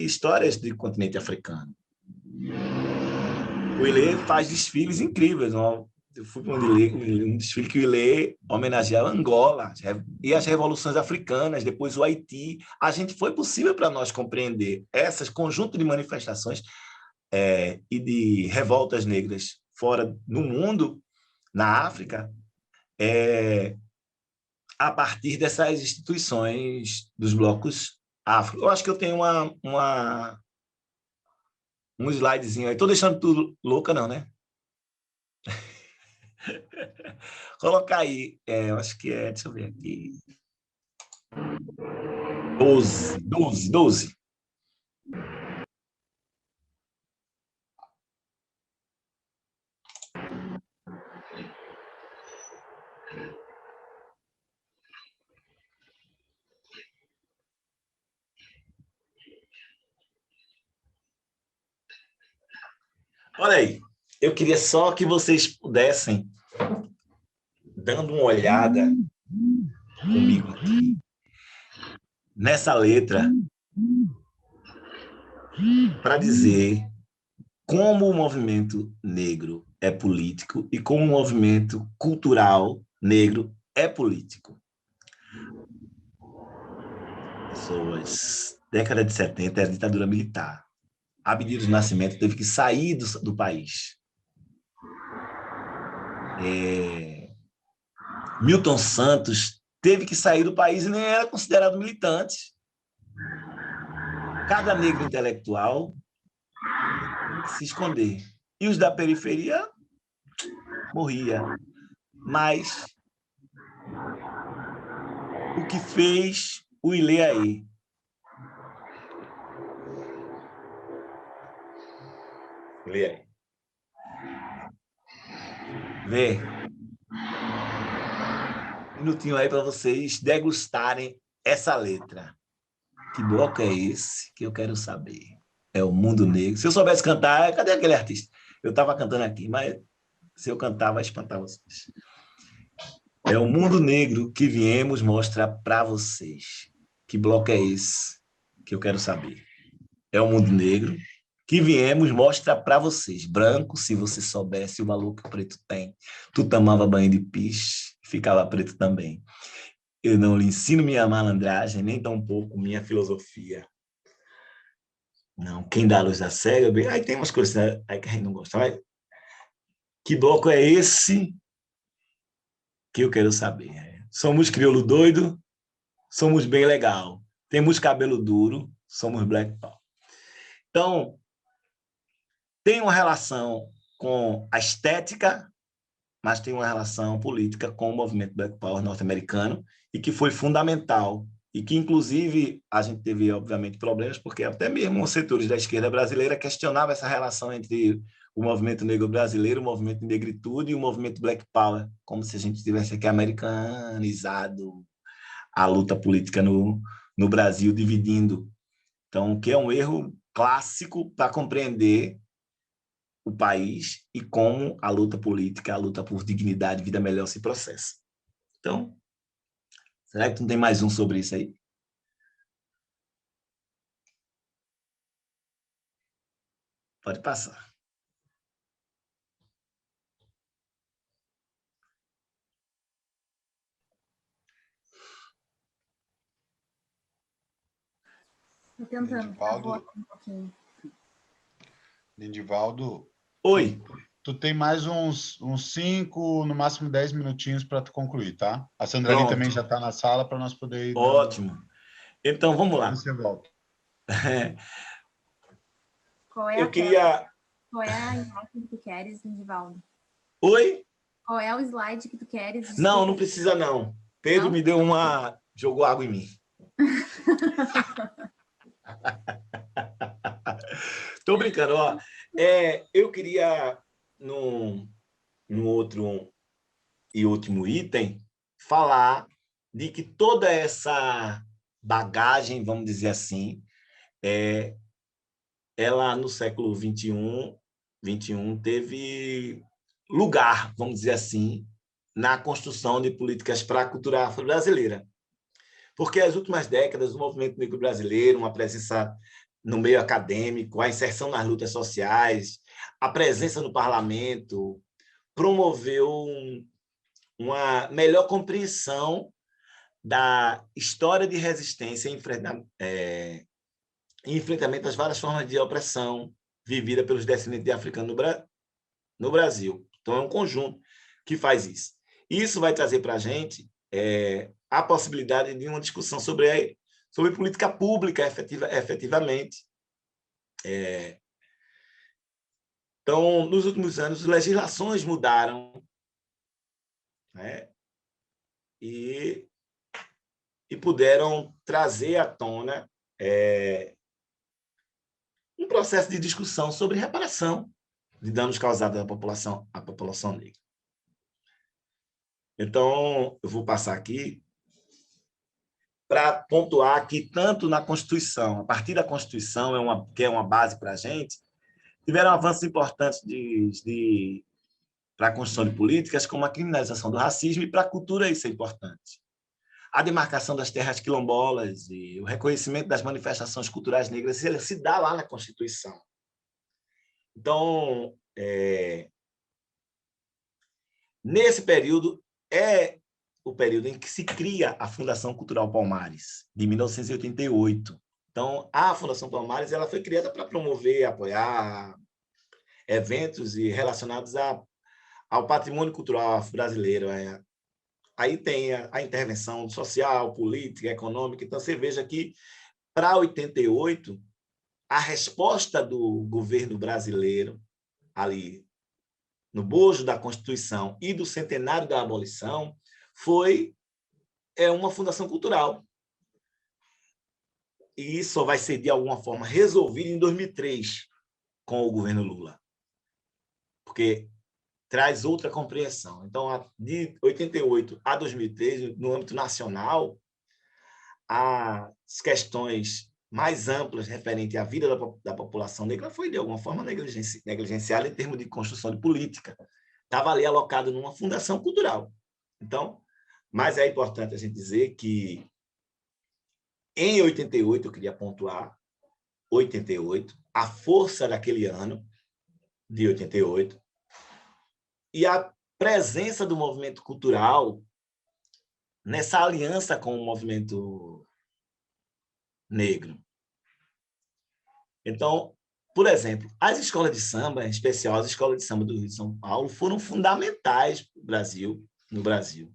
histórias do continente africano. O Ilê faz desfiles incríveis. Eu fui para um desfile que o Ilê homenageava Angola e as revoluções africanas, depois o Haiti. A gente foi possível para nós compreender esses conjunto de manifestações e de revoltas negras fora do mundo, na África, a partir dessas instituições dos blocos afro. Eu acho que eu tenho um slidezinho aí. Estou deixando tudo louca, não, né? Colocar aí, eu acho que deixa eu ver aqui. 12. Olha aí, eu queria só que vocês pudessem, dando uma olhada comigo aqui, nessa letra, para dizer como o movimento negro é político e como o movimento cultural negro é político. Pessoas, década de 70 era ditadura militar. Abdias do Nascimento teve que sair do país. Milton Santos teve que sair do país e nem era considerado militante. Cada negro intelectual tinha que se esconder. E os da periferia morria. Mas o que fez o Ileaê? Ileaê. Vê. Um minutinho aí para vocês degustarem essa letra. Que bloco é esse que eu quero saber? É o Mundo Negro. Se eu soubesse cantar, cadê aquele artista? Eu estava cantando aqui, mas se eu cantar, vai espantar vocês. É o Mundo Negro que viemos mostrar para vocês. Que bloco é esse que eu quero saber? É o Mundo Negro que viemos mostrar para vocês. Branco, se você soubesse o valor que o preto tem. Tu tomava banho de piche, ficava preto também. Eu não lhe ensino minha malandragem, nem tampouco minha filosofia. Não, quem dá a luz da cega... Aí tem umas coisas aí que a gente não gosta. Mas que bloco é esse que eu quero saber? Somos crioulo doido, somos bem legal. Temos cabelo duro, somos black power. Então, tem uma relação com a estética, mas tem uma relação política com o movimento Black Power norte-americano e que foi fundamental e que, inclusive, a gente teve, obviamente, problemas, porque até mesmo os setores da esquerda brasileira questionavam essa relação entre o movimento negro brasileiro, o movimento de negritude e o movimento Black Power, como se a gente tivesse aqui americanizado a luta política no Brasil, dividindo. Então, que é um erro clássico para compreender o país e como a luta política, a luta por dignidade, vida melhor se processa. Então, será que não tem mais um sobre isso aí? Pode passar. Estou tentando. Lindivaldo, Oi. Tu tem mais uns 5, no máximo 10 minutinhos para tu concluir, tá? A Sandra ali também já está na sala para nós poder ir. Ótimo. Então, vamos lá. Você volta. Qual é Eu queria... Qual é a imagem que tu queres, Lindivaldo? Oi? Qual é o slide que tu queres? Desculpa. Não, não precisa não. Pedro não? Me deu uma... Jogou água em mim. Tô brincando, ó. Eu queria, no outro e último item, falar de que toda essa bagagem, vamos dizer assim, ela no século XXI teve lugar, vamos dizer assim, na construção de políticas para a cultura afro-brasileira. Porque as últimas décadas, o movimento negro brasileiro, uma presença no meio acadêmico, a inserção nas lutas sociais, a presença no parlamento, promoveu uma melhor compreensão da história de resistência em enfrentamento às várias formas de opressão vivida pelos descendentes de africanos no Brasil. Então, é um conjunto que faz isso. Isso vai trazer para a gente a possibilidade de uma discussão sobre política pública, efetivamente. Então, nos últimos anos, as legislações mudaram, né? E puderam trazer à tona um processo de discussão sobre reparação de danos causados à população negra. Então, eu vou passar aqui para pontuar que, tanto na Constituição, a partir da Constituição, que é uma base para a gente, tiveram avanços importantes para a construção de políticas, como a criminalização do racismo, e para a cultura isso é importante. A demarcação das terras quilombolas e o reconhecimento das manifestações culturais negras ele se dá lá na Constituição. Então, nesse período, é o período em que se cria a Fundação Cultural Palmares, de 1988. Então, a Fundação Palmares ela foi criada para promover, apoiar eventos relacionados ao patrimônio cultural brasileiro. Aí tem a intervenção social, política, econômica. Então, você veja que, para 88, a resposta do governo brasileiro, ali no bojo da Constituição e do centenário da abolição, foi uma fundação cultural. E isso só vai ser, de alguma forma, resolvido em 2003, com o governo Lula. Porque traz outra compreensão. Então, de 88 a 2003, no âmbito nacional, as questões mais amplas referentes à vida da população negra foi, de alguma forma, negligenciada em termos de construção de política. Estava ali alocado numa fundação cultural. Então, mas é importante a gente dizer que, em 88, eu queria pontuar, 88, a força daquele ano, de 88, e a presença do movimento cultural nessa aliança com o movimento negro. Então, por exemplo, as escolas de samba, em especial as escolas de samba do Rio de São Paulo, foram fundamentais no Brasil.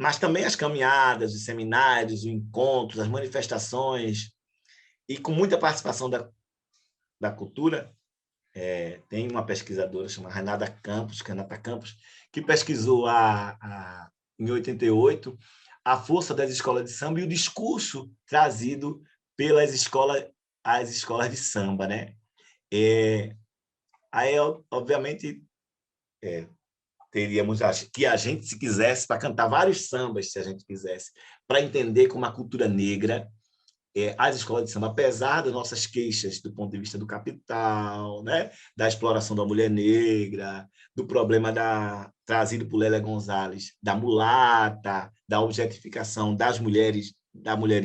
Mas também as caminhadas, os seminários, os encontros, as manifestações, e com muita participação da cultura. Tem uma pesquisadora chamada Renata Campos, que pesquisou em 88 a força das escolas de samba e o discurso trazido pelas as escolas de samba, né? Aí, obviamente, teríamos que a gente, se quisesse, para cantar vários sambas, se a gente quisesse, para entender como a cultura negra, as escolas de samba, apesar das nossas queixas do ponto de vista do capital, né, da exploração da mulher negra, do problema trazido por Lélia Gonzalez, da mulata, da objetificação das mulheres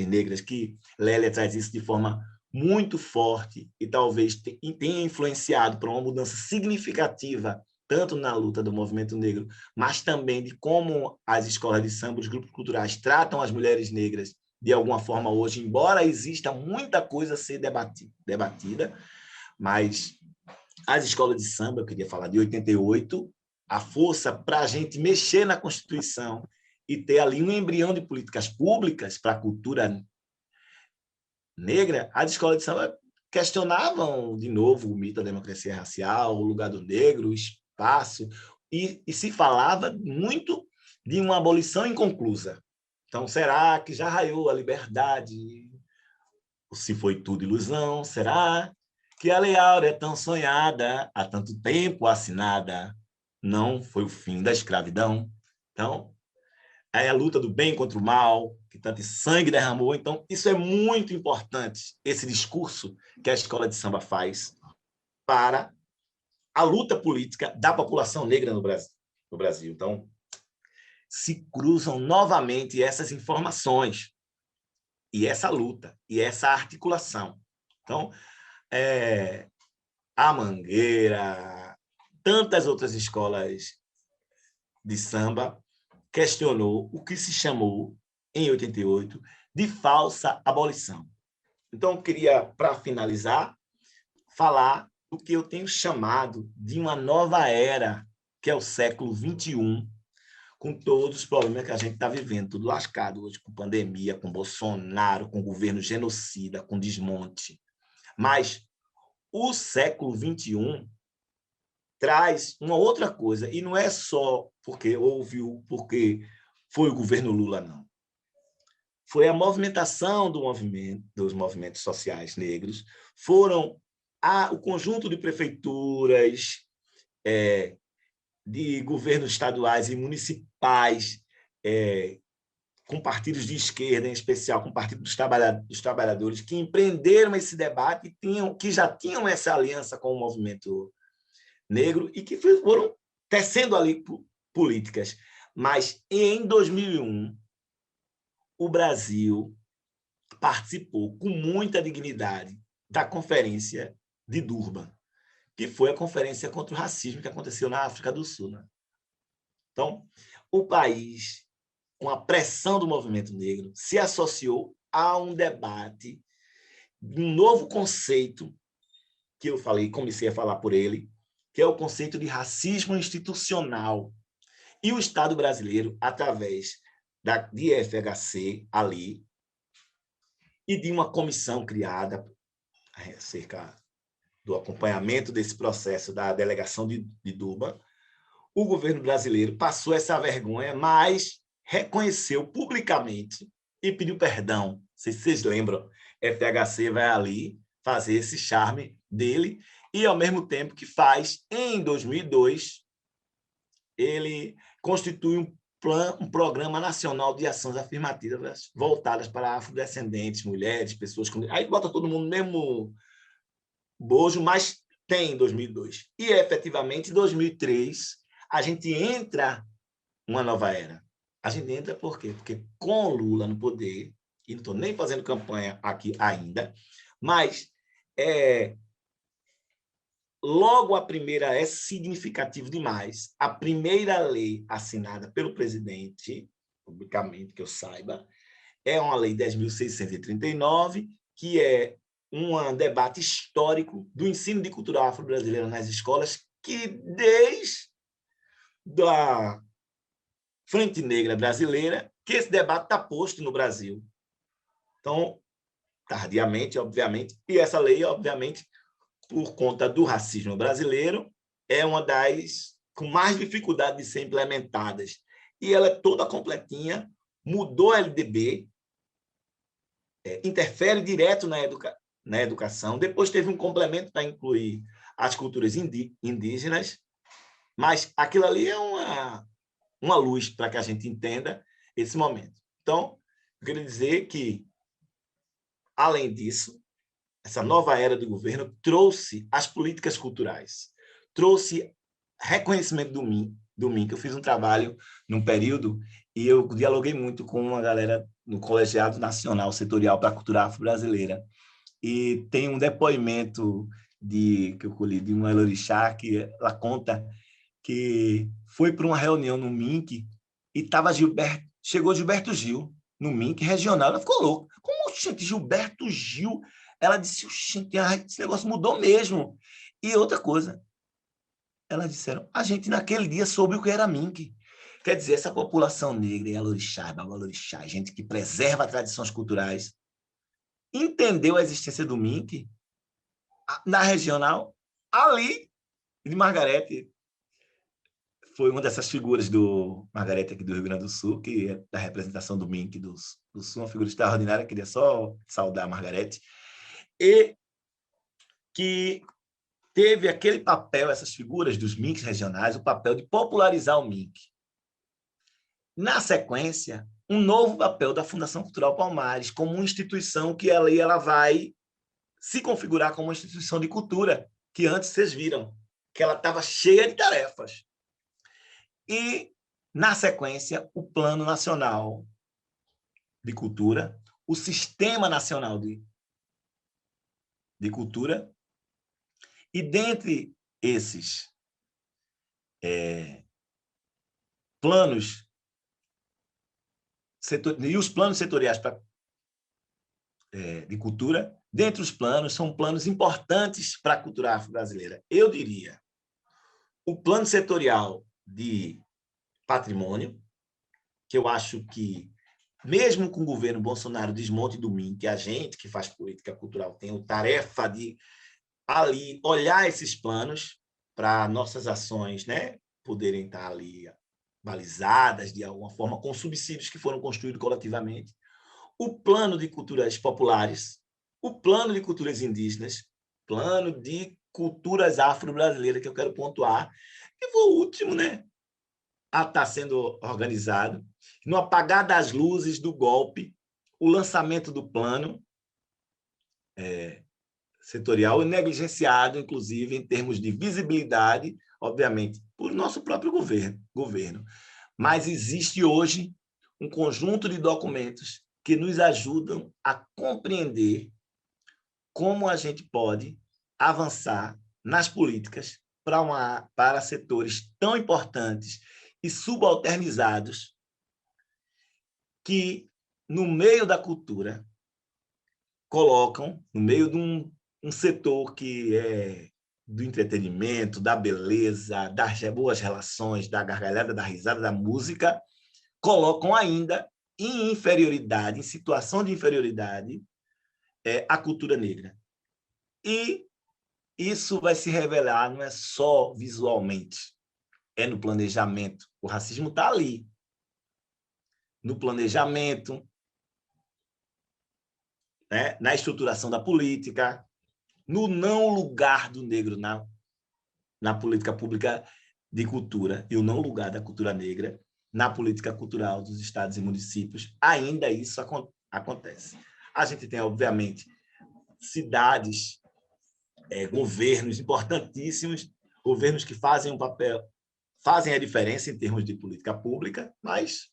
negras, que Lélia traz isso de forma muito forte e talvez tenha influenciado para uma mudança significativa, tanto na luta do movimento negro, mas também de como as escolas de samba, os grupos culturais tratam as mulheres negras de alguma forma hoje, embora exista muita coisa a ser debatida, mas as escolas de samba, eu queria falar de 88, a força para a gente mexer na Constituição e ter ali um embrião de políticas públicas para a cultura negra, as escolas de samba questionavam, de novo, o mito da democracia racial, o lugar do negro, o espaço, e se falava muito de uma abolição inconclusa. Então, será que já raiou a liberdade? Ou se foi tudo ilusão? Será que a Lei Áurea é tão sonhada, há tanto tempo assinada, não foi o fim da escravidão? Então, é a luta do bem contra o mal, que tanto sangue derramou. Então, isso é muito importante, esse discurso que a escola de samba faz para a luta política da população negra no Brasil. Então, se cruzam novamente essas informações e essa luta e essa articulação. Então, a Mangueira, tantas outras escolas de samba questionou o que se chamou, em 88, de falsa abolição. Então, eu queria, para finalizar, falar do que eu tenho chamado de uma nova era, que é o século XXI, com todos os problemas que a gente está vivendo, tudo lascado hoje, com pandemia, com Bolsonaro, com governo genocida, com desmonte. Mas o século XXI traz uma outra coisa, e não é só porque porque foi o governo Lula, não. Foi a movimentação dos movimentos sociais negros, foram o conjunto de prefeituras, de governos estaduais e municipais com partidos de esquerda, em especial com o Partido dos Trabalhadores, que empreenderam esse debate, que já tinham essa aliança com o movimento negro e que foram tecendo ali políticas. Mas, em 2001, o Brasil participou com muita dignidade da Conferência de Durban, que foi a conferência contra o racismo que aconteceu na África do Sul. Né? Então, o país, com a pressão do movimento negro, se associou a um debate de um novo conceito que eu comecei a falar por ele, que é o conceito de racismo institucional. E o Estado brasileiro, através de FHC ali, e de uma comissão criada acerca do acompanhamento desse processo da delegação de Durban, o governo brasileiro passou essa vergonha, mas reconheceu publicamente e pediu perdão. Não sei se vocês lembram, FHC vai ali fazer esse charme dele e, ao mesmo tempo que faz, em 2002, ele constitui um programa nacional de ações afirmativas voltadas para afrodescendentes, mulheres, pessoas com... Aí bota todo mundo no mesmo bojo, mas tem em 2002. E, efetivamente, em 2003, a gente entra uma nova era. A gente entra por quê? Porque com o Lula no poder, e não estou nem fazendo campanha aqui ainda, mas logo a primeira é significativo demais. A primeira lei assinada pelo presidente, publicamente, que eu saiba, é uma lei 10.639, que é um debate histórico do ensino de cultura afro-brasileira nas escolas, que desde a Frente Negra Brasileira, que esse debate está posto no Brasil. Então, tardiamente, obviamente, e essa lei, obviamente, por conta do racismo brasileiro, é uma das com mais dificuldade de ser implementadas. E ela é toda completinha, mudou a LDB, interfere direto na educação. Depois teve um complemento para incluir as culturas indígenas, mas aquilo ali é uma luz para que a gente entenda esse momento. Então, eu queria dizer que, além disso, essa nova era do governo trouxe as políticas culturais, trouxe reconhecimento do MIN, que eu fiz um trabalho num período e eu dialoguei muito com uma galera no Colegiado Nacional Setorial para a Cultura Afro-Brasileira. E tem um depoimento que eu colhi de uma elorixá que ela conta que foi para uma reunião no MINC e chegou Gilberto Gil no MINC regional. Ela ficou louca. Como, gente, Gilberto Gil? Ela disse, gente, esse negócio mudou mesmo. E outra coisa, elas disseram, a gente naquele dia soube o que era MINC. Quer dizer, essa população negra, e Alorixá, Babalorixá, gente que preserva tradições culturais, entendeu a existência do MINC na regional, ali, de Margarete. Foi uma dessas figuras do Margarete aqui do Rio Grande do Sul, que é da representação do MINC do Sul, uma figura extraordinária, queria só saudar a Margarete. E que teve aquele papel, essas figuras dos MINCs regionais, o papel de popularizar o MINC. Na sequência, um novo papel da Fundação Cultural Palmares, como uma instituição que ela vai se configurar como uma instituição de cultura, que antes vocês viram, que ela estava cheia de tarefas. E, na sequência, o Plano Nacional de Cultura, o Sistema Nacional de Cultura, e dentre esses planos e os planos setoriais de cultura, dentre os planos, são planos importantes para a cultura afro-brasileira. Eu diria, o plano setorial de patrimônio, que eu acho que, mesmo com o governo Bolsonaro desmonte do MIN, que a gente que faz política cultural tem a tarefa de ali olhar esses planos para nossas ações, né, poderem estar ali balizadas de alguma forma com subsídios que foram construídos coletivamente. O plano de culturas populares, o plano de culturas indígenas, plano de culturas afro-brasileiras, que eu quero pontuar, que foi o último, né? está sendo organizado, no apagar das luzes do golpe, o lançamento do plano setorial e negligenciado, inclusive, em termos de visibilidade, obviamente, por nosso próprio governo. Mas existe hoje um conjunto de documentos que nos ajudam a compreender como a gente pode avançar nas políticas para setores tão importantes e subalternizados que, no meio da cultura, colocam, no meio de um setor que é do entretenimento, da beleza, das boas relações, da gargalhada, da risada, da música, colocam ainda em inferioridade, em situação de inferioridade, a cultura negra. E isso vai se revelar, não é só visualmente, é no planejamento. O racismo está ali. No planejamento, né? Na estruturação da política, no não lugar do negro na política pública de cultura e o não lugar da cultura negra na política cultural dos estados e municípios. Ainda isso acontece. A gente tem, obviamente, cidades, governos importantíssimos, governos que fazem um papel, fazem a diferença em termos de política pública, mas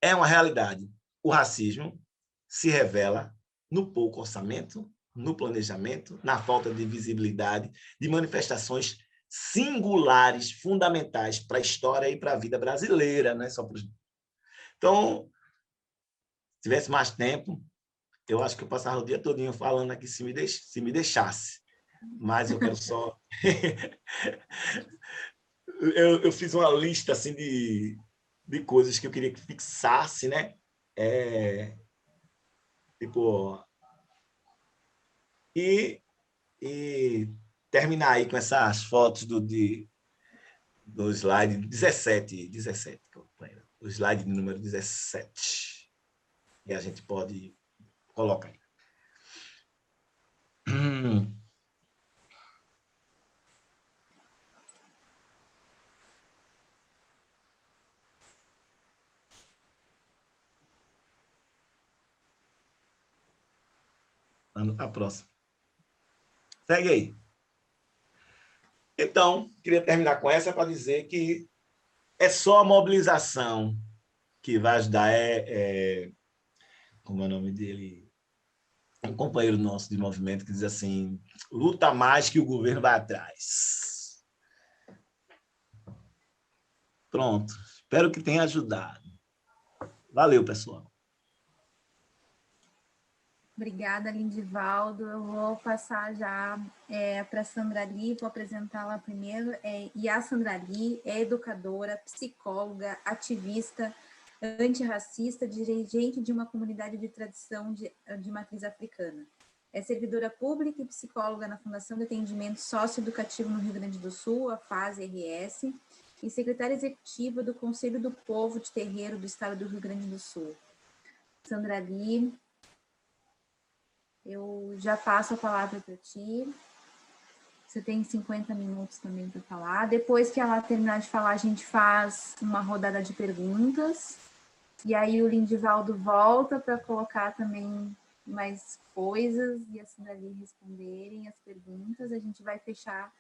é uma realidade. O racismo se revela no pouco orçamento, no planejamento, na falta de visibilidade, de manifestações singulares, fundamentais para a história e para a vida brasileira, não é só para os... Então, se tivesse mais tempo, eu acho que eu passava o dia todinho falando aqui se me deixasse. Mas eu quero só... eu fiz uma lista assim, de coisas que eu queria que fixasse, né? E terminar aí com essas fotos do slide 17, o slide número 17. E a gente pode colocar aí. A próxima. Segue aí. Então, queria terminar com essa para dizer que é só a mobilização que vai ajudar. Como é o nome dele? Um companheiro nosso de movimento que diz assim: luta mais que o governo vai atrás. Pronto. Espero que tenha ajudado. Valeu, pessoal. Obrigada, Lindivaldo. Eu vou passar já para a Sandra Ali, vou apresentá-la primeiro. E a Sandra Ali é educadora, psicóloga, ativista, antirracista, dirigente de uma comunidade de tradição de matriz africana. É servidora pública e psicóloga na Fundação de Atendimento Socioeducativo no Rio Grande do Sul, a FASE-RS, e secretária executiva do Conselho do Povo de Terreiro do Estado do Rio Grande do Sul. Sandra Ali, eu já passo a palavra para ti. Você tem 50 minutos também para falar. Depois que ela terminar de falar, a gente faz uma rodada de perguntas. E aí o Lindivaldo volta para colocar também mais coisas e a Sandra Ali responderem as perguntas. A gente vai fechar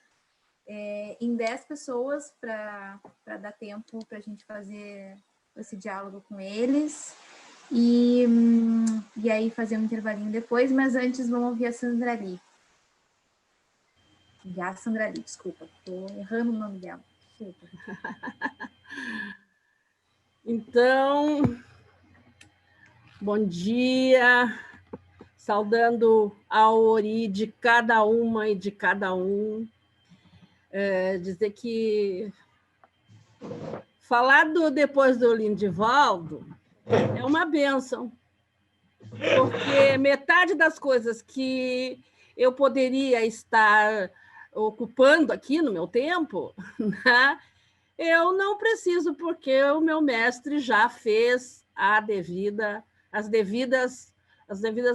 em 10 pessoas para dar tempo para a gente fazer esse diálogo com eles. E aí fazer um intervalinho depois, mas antes vamos ouvir a Sandra Ali. A Sandra Ali, desculpa, estou errando o nome dela. Desculpa. Então, bom dia, saudando a Ori de cada uma e de cada um. Dizer que falar depois do Lindivaldo é uma bênção, porque metade das coisas que eu poderia estar ocupando aqui no meu tempo, né, eu não preciso, porque o meu mestre já fez as devidas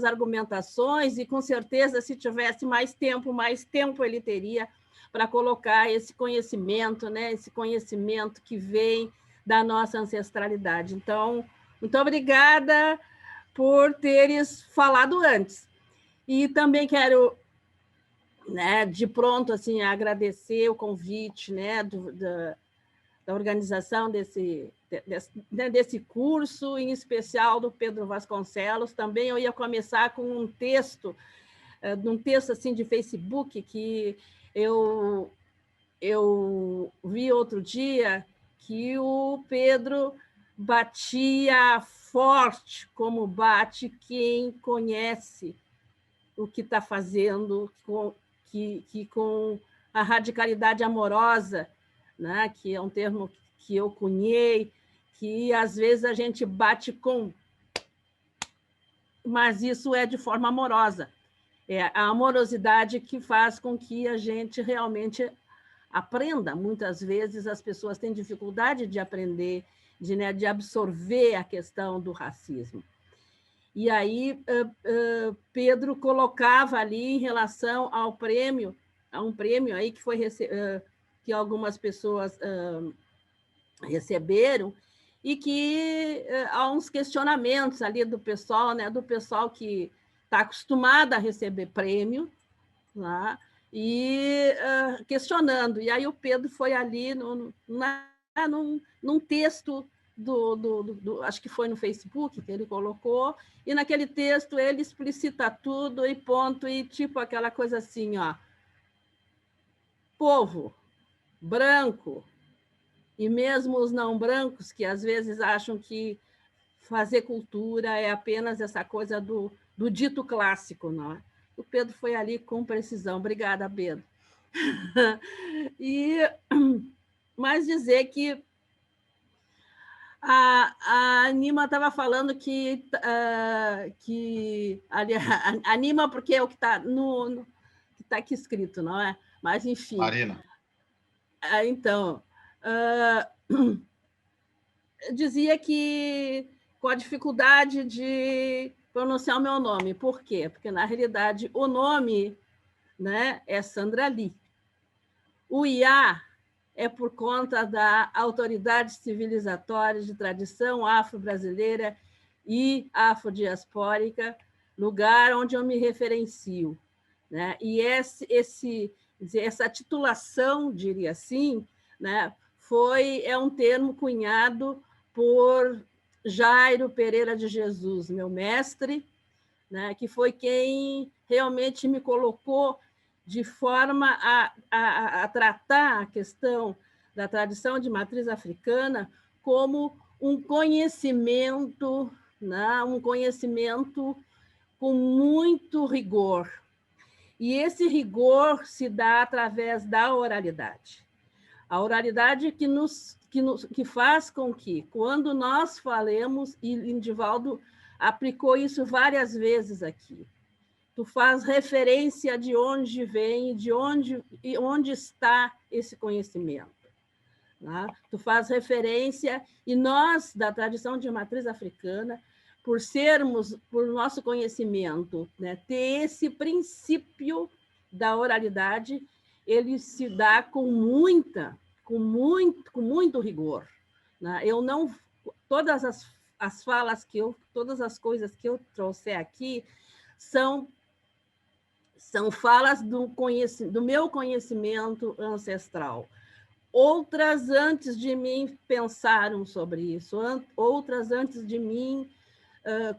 argumentações, e com certeza, se tivesse mais tempo ele teria, para colocar esse conhecimento, né? Esse conhecimento que vem da nossa ancestralidade. Então, muito obrigada por teres falado antes. E também quero, né, de pronto, assim, agradecer o convite, né, da organização desse curso, em especial do Pedro Vasconcelos. Também eu ia começar com um texto assim, de Facebook que eu vi outro dia, que o Pedro batia forte, como bate quem conhece o que está fazendo, com a radicalidade amorosa, né? Que é um termo que eu cunhei, que às vezes a gente bate com, mas isso é de forma amorosa. É a amorosidade que faz com que a gente realmente aprenda. Muitas vezes as pessoas têm dificuldade de aprender, de absorver a questão do racismo. E aí Pedro colocava ali em relação ao prêmio, a um prêmio aí que foi que algumas pessoas receberam, e que há uns questionamentos ali do pessoal, né, do pessoal que está acostumado a receber prêmio, né, e questionando. E aí o Pedro foi ali num texto acho que foi no Facebook que ele colocou, e naquele texto ele explicita tudo e ponto, e tipo aquela coisa assim, ó, povo branco, e mesmo os não brancos, que às vezes acham que fazer cultura é apenas essa coisa do dito clássico, não é? O Pedro foi ali com precisão. Obrigada, Pedro. Mas dizer que a Anima estava falando que Anima, porque é o que está que tá aqui escrito, não é? Mas, enfim. Marina. Então, dizia que com a dificuldade de pronunciar o meu nome. Por quê? Porque, na realidade, o nome, né, é Sandra Lee. O IA é por conta da autoridade civilizatória de tradição afro-brasileira e afrodiaspórica, lugar onde eu me referencio, né? E essa titulação, diria assim, né, é um termo cunhado por Jairo Pereira de Jesus, meu mestre, né, que foi quem realmente me colocou de forma a tratar a questão da tradição de matriz africana como um conhecimento, né, um conhecimento com muito rigor. E esse rigor se dá através da oralidade. A oralidade que faz com que, quando nós falemos, e Lindivaldo aplicou isso várias vezes aqui, tu faz referência de onde vem, e onde está esse conhecimento. Né? Tu faz referência, e nós, da tradição de matriz africana, por nosso conhecimento, né, ter esse princípio da oralidade, ele se dá com muito rigor. Né? Todas as falas todas as coisas que eu trouxe aqui são falas do meu conhecimento ancestral. Outras antes de mim pensaram sobre isso, outras antes de mim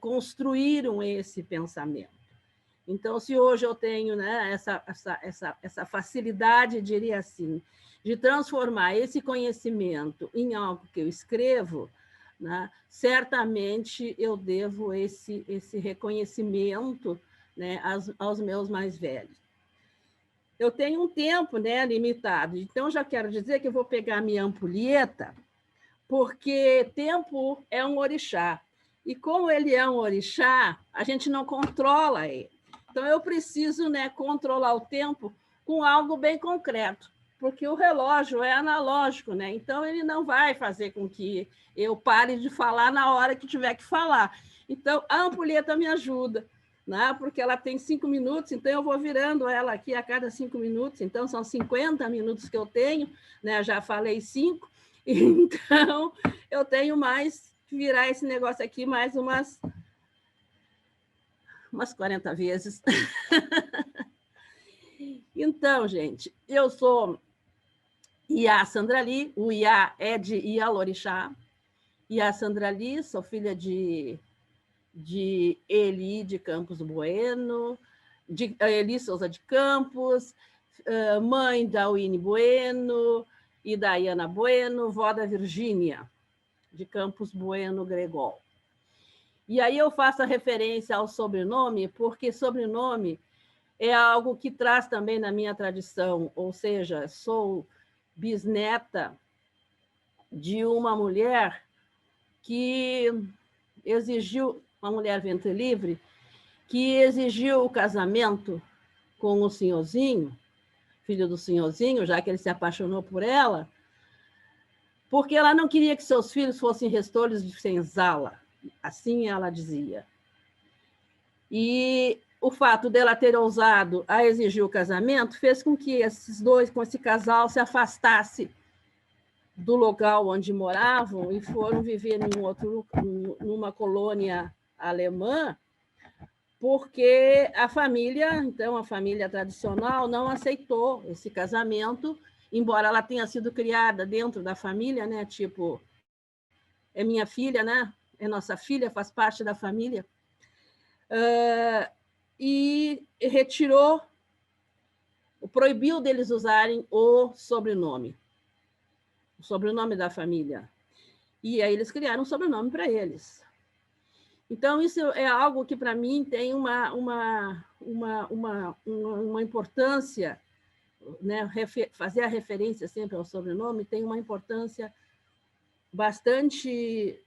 construíram esse pensamento. Então, se hoje eu tenho, né, essa facilidade, diria assim, de transformar esse conhecimento em algo que eu escrevo, né, certamente eu devo esse reconhecimento, né, aos meus mais velhos. Eu tenho um tempo, né, limitado, então já quero dizer que eu vou pegar minha ampulheta, porque tempo é um orixá. E como ele é um orixá, a gente não controla ele. Então, eu preciso, né, controlar o tempo com algo bem concreto, porque o relógio é analógico, né? Então, ele não vai fazer com que eu pare de falar na hora que tiver que falar. Então, a ampulheta me ajuda. né? Porque ela tem 5 minutos, então eu vou virando ela aqui a cada 5 minutos, então são 50 minutos que eu tenho, né? Já falei 5, então eu tenho mais que virar esse negócio aqui mais umas 40 vezes. Então, gente, eu sou Iá Sandrali, o Iá é de Ialorixá, Iá Sandrali, sou filha de Eli de Campos Bueno, de Eli Souza de Campos, mãe da Winnie Bueno e da Iana Bueno, vó da Virgínia, de Campos Bueno Gregol. E aí eu faço a referência ao sobrenome, porque sobrenome é algo que traz também na minha tradição, ou seja, sou bisneta de uma mulher que exigiu, uma mulher ventre livre, que exigiu o casamento com o senhorzinho, filho do senhorzinho, já que ele se apaixonou por ela, porque ela não queria que seus filhos fossem restolhos de senzala, assim ela dizia. E o fato dela ter ousado a exigir o casamento fez com que esses dois, com esse casal, se afastasse do local onde moravam e foram viver numa colônia alemã, porque a família, então, a família tradicional, não aceitou esse casamento, embora ela tenha sido criada dentro da família, né? Tipo, é minha filha, né? É nossa filha, faz parte da família. E retirou, proibiu deles usarem o sobrenome da família. E aí eles criaram um sobrenome para eles. Então, isso é algo que, para mim, tem uma importância, né? Fazer a referência sempre ao sobrenome tem uma importância bastante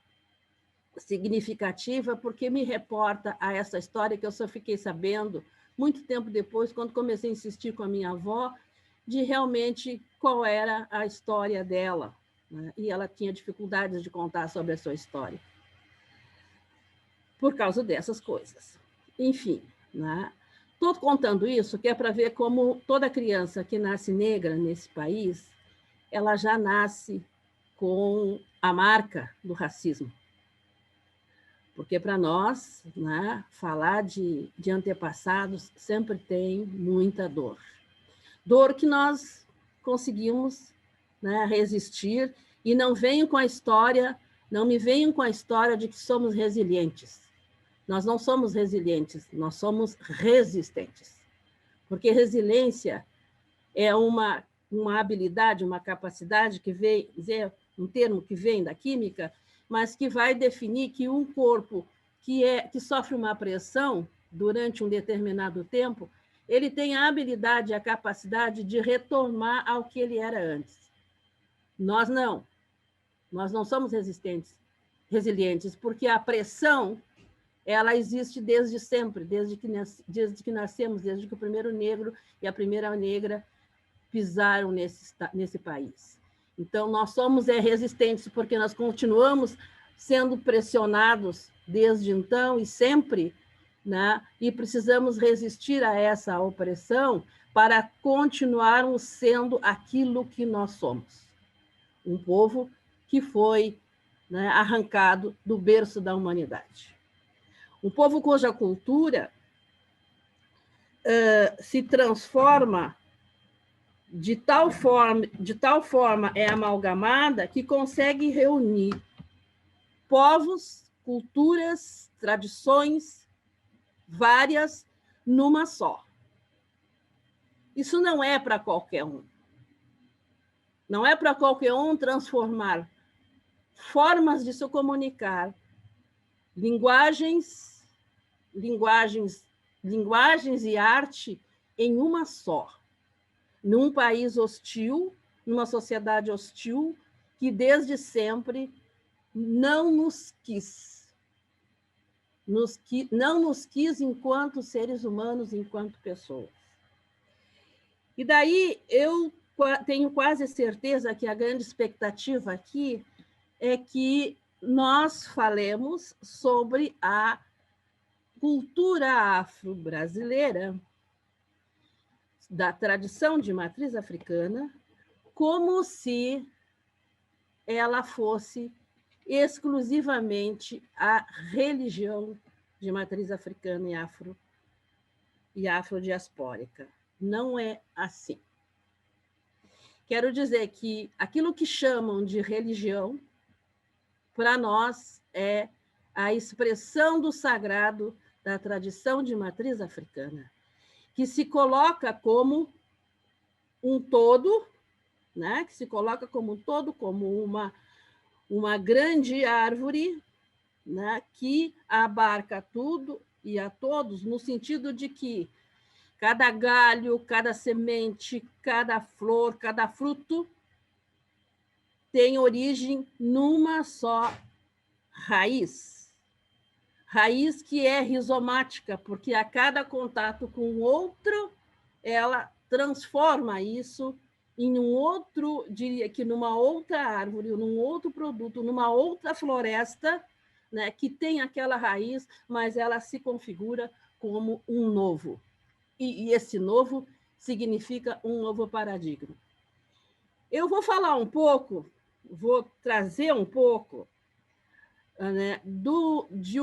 significativa, porque me reporta a essa história que eu só fiquei sabendo muito tempo depois, quando comecei a insistir com a minha avó, de realmente qual era a história dela, né? E ela tinha dificuldades de contar sobre a sua história, por causa dessas coisas. Enfim, né? Estou contando isso que é para ver como toda criança que nasce negra nesse país, ela já nasce com a marca do racismo. Porque para nós, né, falar de antepassados sempre tem muita dor. Dor que nós conseguimos, né, resistir, e não me venham com a história de que somos resilientes. Nós não somos resilientes, nós somos resistentes. Porque resiliência é uma habilidade, uma capacidade que vem, um termo que vem da química, mas que vai definir que um corpo que sofre uma pressão durante um determinado tempo, ele tem a habilidade e a capacidade de retornar ao que ele era antes. Nós não somos resilientes, porque a pressão ela existe desde sempre, desde que nascemos, desde que o primeiro negro e a primeira negra pisaram nesse país. Então, nós somos resistentes porque nós continuamos sendo pressionados desde então e sempre, né? E precisamos resistir a essa opressão para continuarmos sendo aquilo que nós somos. Um povo que foi, né, arrancado do berço da humanidade. Um povo cuja cultura se transforma de tal forma é amalgamada que consegue reunir povos, culturas, tradições várias numa só. Isso não é para qualquer um. Não é para qualquer um transformar formas de se comunicar, linguagens e arte em uma só. Num país hostil, numa sociedade hostil, que desde sempre não nos quis. Não nos quis enquanto seres humanos, enquanto pessoas. E daí eu tenho quase certeza que a grande expectativa aqui é que nós falemos sobre a cultura afro-brasileira, da tradição de matriz africana, como se ela fosse exclusivamente a religião de matriz africana e afrodiaspórica. Não é assim. Quero dizer que aquilo que chamam de religião, para nós, é a expressão do sagrado da tradição de matriz africana, que se coloca como um todo, né? Que se coloca como um todo, como uma grande árvore, né? Que abarca tudo e a todos, no sentido de que cada galho, cada semente, cada flor, cada fruto tem origem numa só raiz. Raiz que é rizomática, porque a cada contato com o outro, ela transforma isso em um outro, diria que numa outra árvore, num outro produto, numa outra floresta, né, que tem aquela raiz, mas ela se configura como um novo. E esse novo significa um novo paradigma. Eu vou falar um pouco, vou trazer um pouco, né, de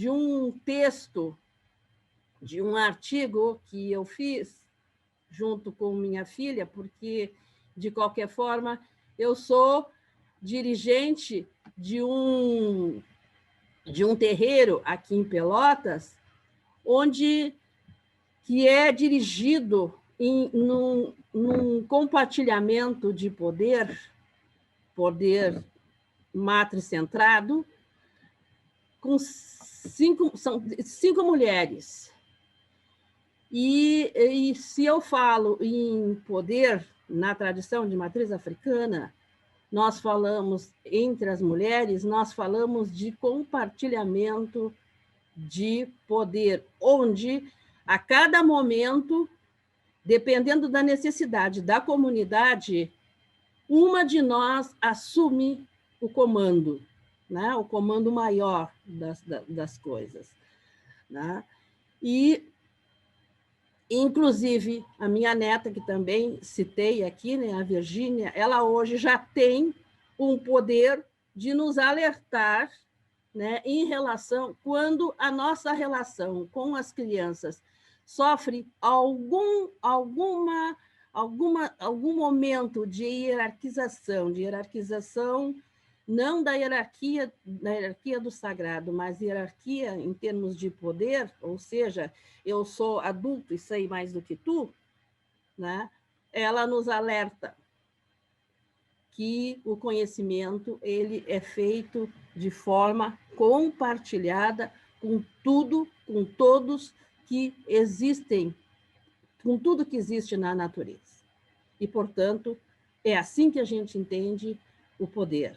um texto, de um artigo que eu fiz junto com minha filha, porque, de qualquer forma, eu sou dirigente de um terreiro aqui Pelotas, que é dirigido num compartilhamento de poder matricentrado, são 5 mulheres. E se eu falo em poder na tradição de matriz africana, nós falamos, entre as mulheres, nós falamos de compartilhamento de poder, onde, a cada momento, dependendo da necessidade da comunidade, uma de nós assume o comando, né? O comando maior das coisas. Né? E, inclusive, a minha neta, que também citei aqui, né, a Virgínia, ela hoje já tem um poder de nos alertar, né, em relação, quando a nossa relação com as crianças sofre algum momento de hierarquização, não da hierarquia do sagrado, mas hierarquia em termos de poder, ou seja, eu sou adulto e sei mais do que tu, né? Ela nos alerta que o conhecimento ele é feito de forma compartilhada com tudo, com todos que existem, com tudo que existe na natureza. E, portanto, é assim que a gente entende o poder.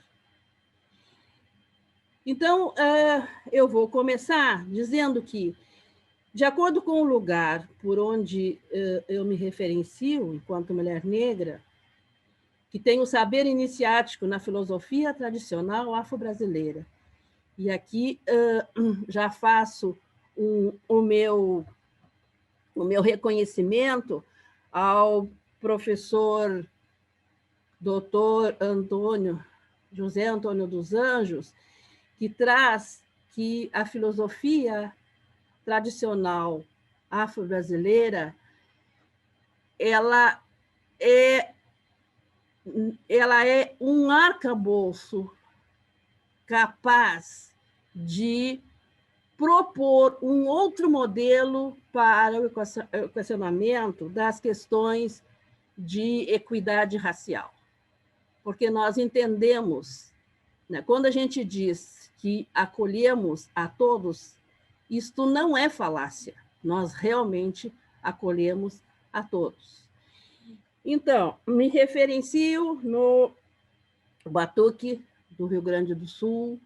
Então, eu vou começar dizendo que, de acordo com o lugar por onde eu me referencio, enquanto mulher negra, que tem o saber iniciático na filosofia tradicional afro-brasileira, e aqui já faço o meu reconhecimento ao professor doutor José Antônio dos Anjos, que traz que a filosofia tradicional afro-brasileira ela é um arcabouço capaz de propor um outro modelo para o equacionamento das questões de equidade racial. Porque nós entendemos, né, quando a gente diz que acolhemos a todos, isto não é falácia, nós realmente acolhemos a todos. Então, me referencio no Batuque do Rio Grande do Sul,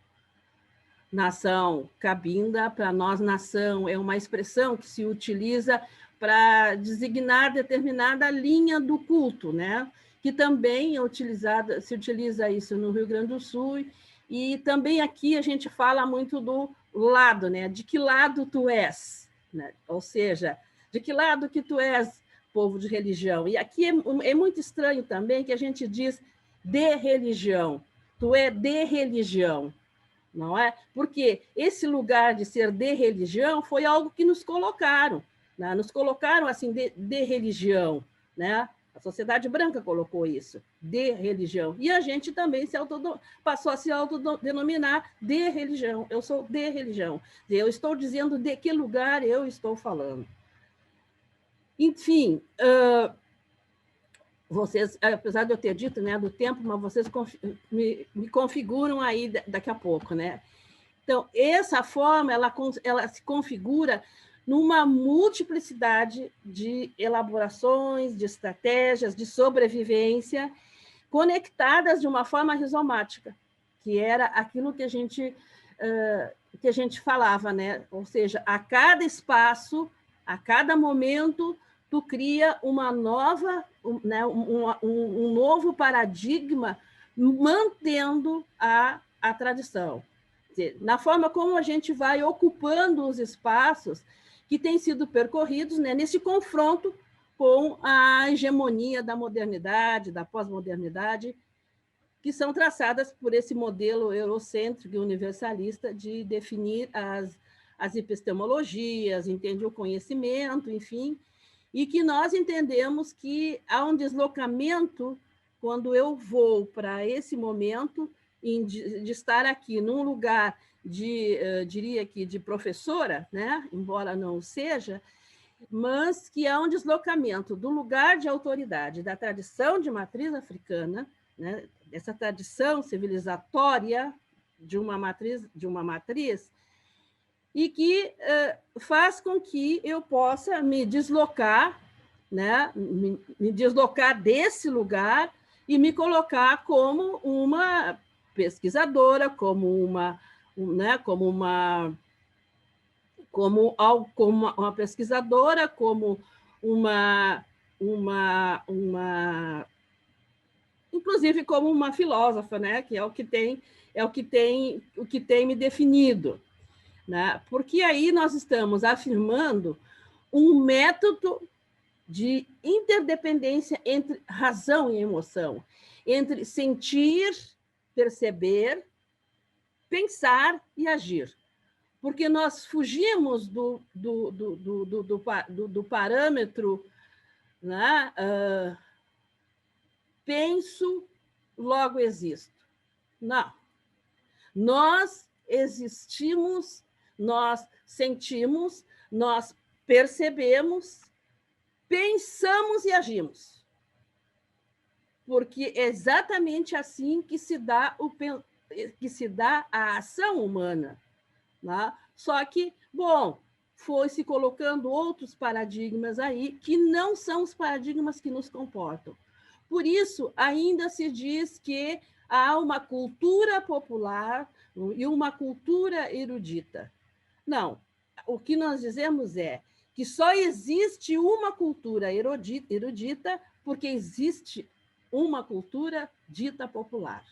nação cabinda. Para nós, nação é uma expressão que se utiliza para designar determinada linha do culto, né? que também se utiliza isso no Rio Grande do Sul, e também aqui a gente fala muito do lado, né? De que lado tu és, né? Ou seja, de que lado que tu és, povo de religião. E aqui é muito estranho também que a gente diz de religião, tu é de religião, não é? Porque esse lugar de ser de religião foi algo que nos colocaram, né? Nos colocaram assim de religião, né? A sociedade branca colocou isso, de religião. E a gente também passou a se autodenominar de religião. Eu sou de religião. Eu estou dizendo de que lugar eu estou falando. Enfim, vocês, apesar de eu ter dito, né, do tempo, mas vocês me configuram aí daqui a pouco, né? Então, essa forma, ela se configura numa multiplicidade de elaborações, de estratégias, de sobrevivência, conectadas de uma forma rizomática, que era aquilo que a gente falava, né? Ou seja, a cada espaço, a cada momento, tu cria uma nova, né, um novo paradigma, mantendo a tradição. Na forma como a gente vai ocupando os espaços que têm sido percorridos, né, nesse confronto com a hegemonia da modernidade, da pós-modernidade, que são traçadas por esse modelo eurocêntrico e universalista de definir as epistemologias, entende o conhecimento, enfim, e que nós entendemos que há um deslocamento quando eu vou para esse momento de estar aqui num lugar diria que de professora, né? Embora não seja, mas que há um deslocamento do lugar de autoridade da tradição de matriz africana, né? Dessa tradição civilizatória de uma matriz, e que faz com que eu possa me deslocar, né? Me deslocar desse lugar e me colocar como uma pesquisadora, como uma pesquisadora, como inclusive como uma filósofa, né? Que é o que tem me definido, né? Porque aí nós estamos afirmando um método de interdependência entre razão e emoção, entre sentir, perceber, pensar e agir. Porque nós fugimos do parâmetro, né? Penso, logo existo. Não. Nós existimos, nós sentimos, nós percebemos, pensamos e agimos. Porque é exatamente assim que se dá a ação humana. Né? Só que, bom, foi se colocando outros paradigmas aí que não são os paradigmas que nos comportam. Por isso, ainda se diz que há uma cultura popular e uma cultura erudita. Não, o que nós dizemos é que só existe uma cultura erudita porque existe uma cultura dita popular.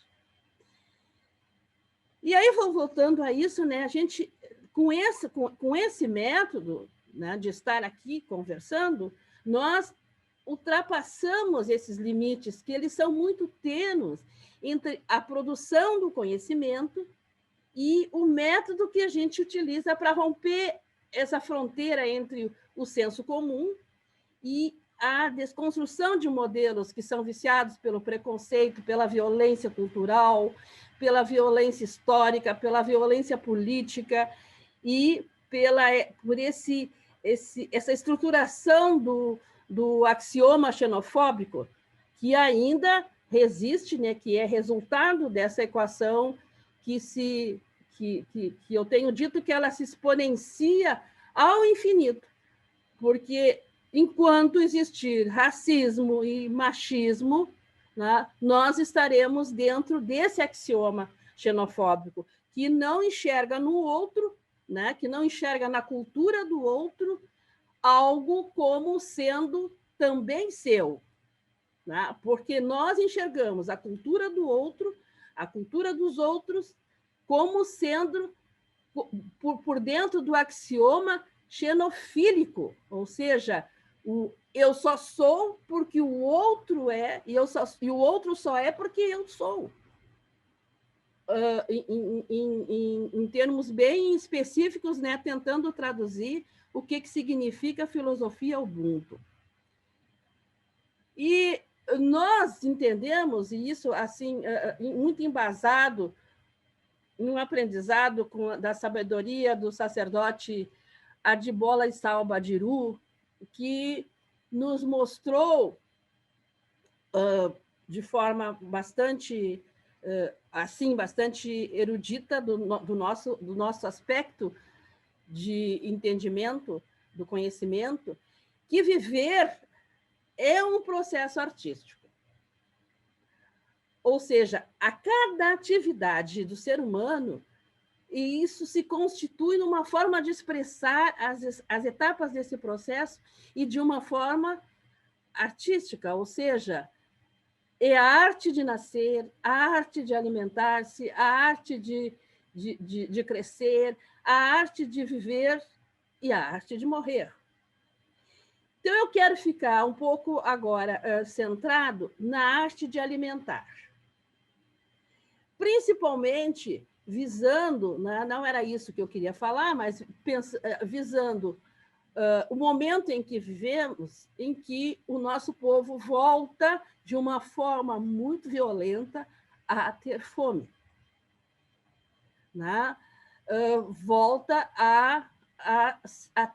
E aí, voltando a isso, né, a gente, com esse método, né, de estar aqui conversando, nós ultrapassamos esses limites, que eles são muito tênues, entre a produção do conhecimento e o método que a gente utiliza para romper essa fronteira entre o senso comum e a desconstrução de modelos que são viciados pelo preconceito, pela violência cultural, pela violência histórica, pela violência política e por essa estruturação do axioma xenofóbico que ainda resiste, né, que é resultado dessa equação que eu tenho dito que ela se exponencia ao infinito, porque enquanto existir racismo e machismo, né, nós estaremos dentro desse axioma xenofóbico, que não enxerga no outro, né, que não enxerga na cultura do outro algo como sendo também seu. né? Porque nós enxergamos a cultura do outro, a cultura dos outros, como sendo por dentro do axioma xenofílico, ou seja, eu só sou porque o outro é, e o outro só é porque eu sou. Em termos bem específicos, né, tentando traduzir o que significa a filosofia Ubuntu. E nós entendemos, e isso assim muito embasado em um aprendizado da sabedoria do sacerdote Adbola Issal-Badiru, que nos mostrou, de forma bastante bastante erudita do nosso aspecto de entendimento do conhecimento, que viver é um processo artístico. Ou seja, a cada atividade do ser humano, e isso se constitui numa forma de expressar as etapas desse processo e de uma forma artística, ou seja, é a arte de nascer, a arte de alimentar-se, a arte de crescer, a arte de viver e a arte de morrer. Então, eu quero ficar um pouco agora centrado na arte de alimentar. Principalmente visando, né, não era isso que eu queria falar, mas visando o momento em que vivemos, em que o nosso povo volta de uma forma muito violenta a ter fome. Né? Volta a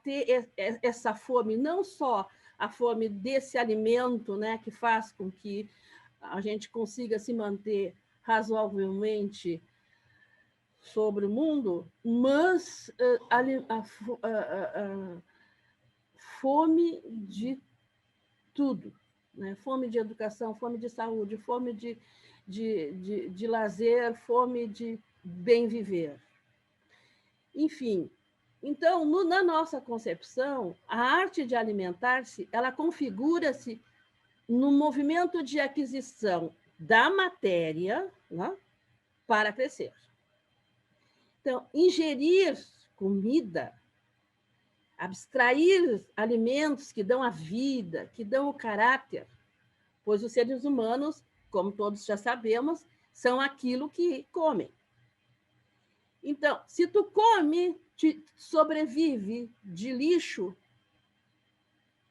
ter essa fome, não só a fome desse alimento, né, que faz com que a gente consiga se manter razoavelmente sobre o mundo, mas fome de tudo, né? Fome de educação, fome de saúde, fome de lazer, fome de bem viver. Enfim, então, na nossa concepção, a arte de alimentar-se, ela configura-se no movimento de aquisição da matéria, né, para crescer. Então, ingerir comida, abstrair alimentos que dão a vida, que dão o caráter, pois os seres humanos, como todos já sabemos, são aquilo que comem. Então, se tu come, sobrevive de lixo,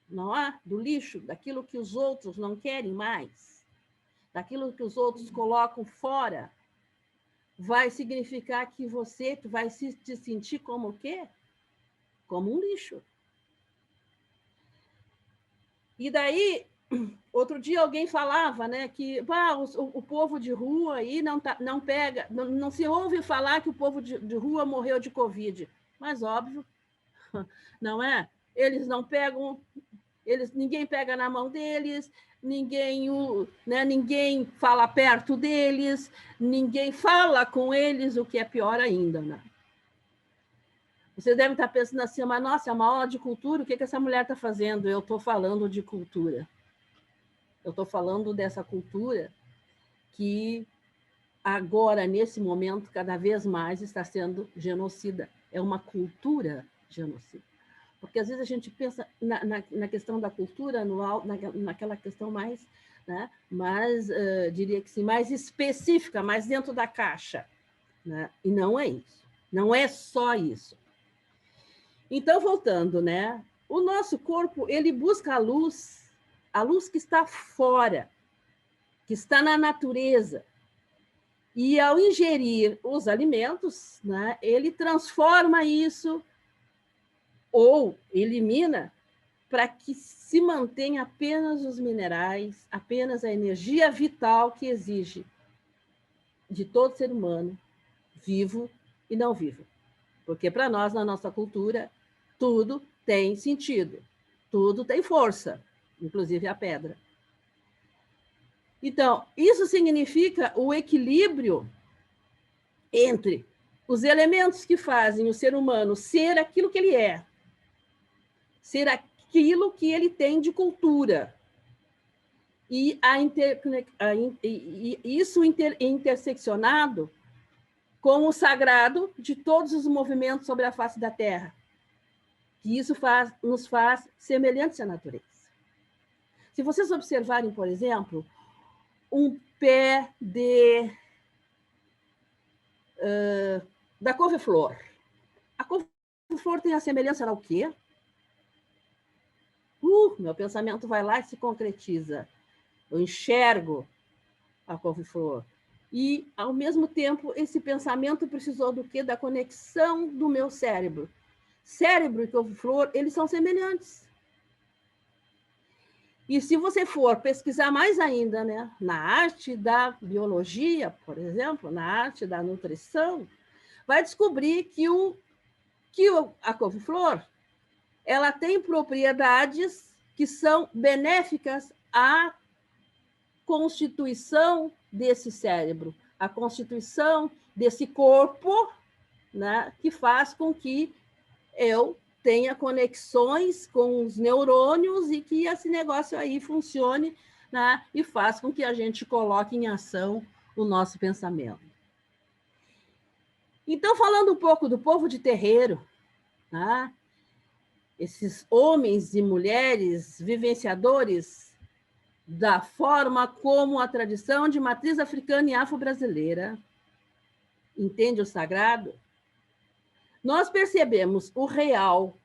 não é? Do lixo, daquilo que os outros não querem mais, daquilo que os outros colocam fora, vai significar que você vai se sentir como o quê? Como um lixo. E daí, outro dia alguém falava, né, que o povo de rua aí não se ouve falar que o povo de rua morreu de Covid. Mas óbvio, não é? Eles não pegam, ninguém pega na mão deles, ninguém fala perto deles, ninguém fala com eles, o que é pior ainda, né? Vocês devem estar pensando assim, mas nossa, é uma aula de cultura, o que essa mulher está fazendo? Eu estou falando de cultura. Eu estou falando dessa cultura que agora, nesse momento, cada vez mais está sendo genocida. É uma cultura genocida. Porque às vezes a gente pensa na questão da cultura, naquela questão mais, né, diria que sim, mais específica, mais dentro da caixa. Né? E não é isso. Não é só isso. Então, voltando, né? O nosso corpo, ele busca a luz que está fora, que está na natureza. E ao ingerir os alimentos, né, ele transforma isso ou elimina para que se mantenha apenas os minerais, apenas a energia vital que exige de todo ser humano, vivo e não vivo. Porque para nós, na nossa cultura, tudo tem sentido, tudo tem força, inclusive a pedra. Então, isso significa o equilíbrio entre os elementos que fazem o ser humano ser aquilo que ele é, ser aquilo que ele tem de cultura, e isso interseccionado com o sagrado de todos os movimentos sobre a face da Terra, que isso nos faz semelhantes à natureza. Se vocês observarem, por exemplo, um pé da couve-flor. A couve-flor tem a semelhança ao quê? Meu pensamento vai lá e se concretiza. Eu enxergo a couve-flor. E, ao mesmo tempo, esse pensamento precisou do quê? Da conexão do meu cérebro. Cérebro e couve-flor, eles são semelhantes. E se você for pesquisar mais ainda, né, na arte da biologia, por exemplo, na arte da nutrição, vai descobrir que a couve-flor ela tem propriedades que são benéficas à constituição desse cérebro, à constituição desse corpo, né, que faz com que eu tenha conexões com os neurônios e que esse negócio aí funcione, né, e faz com que a gente coloque em ação o nosso pensamento. Então, falando um pouco do povo de terreiro, né, esses homens e mulheres vivenciadores da forma como a tradição de matriz africana e afro-brasileira entende o sagrado, nós percebemos o real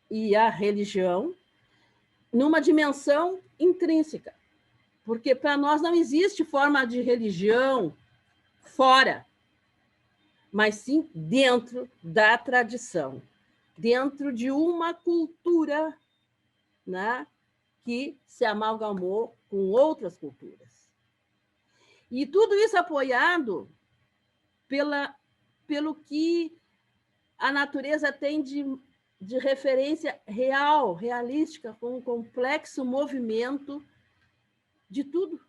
e a religião numa dimensão intrínseca, porque para nós não existe forma de religião fora, mas sim dentro da tradição, dentro de uma cultura, né, que se amalgamou com outras culturas. E tudo isso apoiado pelo que a natureza tem de referência real, realística, com um complexo movimento de tudo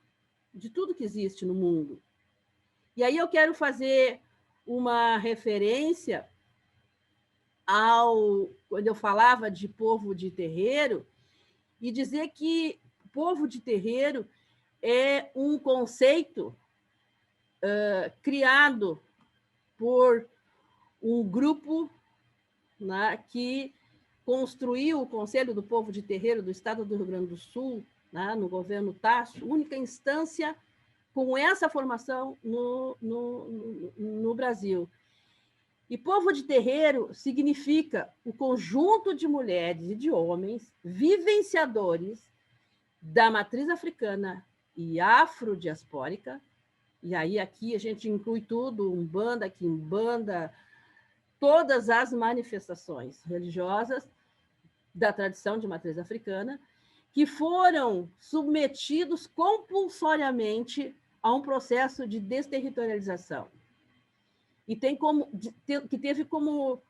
que existe no mundo. E aí eu quero fazer uma referência quando eu falava de povo de terreiro, e dizer que povo de terreiro é um conceito criado por um grupo, né, que construiu o Conselho do Povo de Terreiro do Estado do Rio Grande do Sul, né, no governo Tasso, única instância com essa formação no Brasil. E povo de terreiro significa o conjunto de mulheres e de homens vivenciadores da matriz africana e afrodiaspórica, e aí aqui a gente inclui tudo, Umbanda, Quimbanda, todas as manifestações religiosas da tradição de matriz africana, que foram submetidos compulsoriamente a um processo de desterritorialização. E que teve como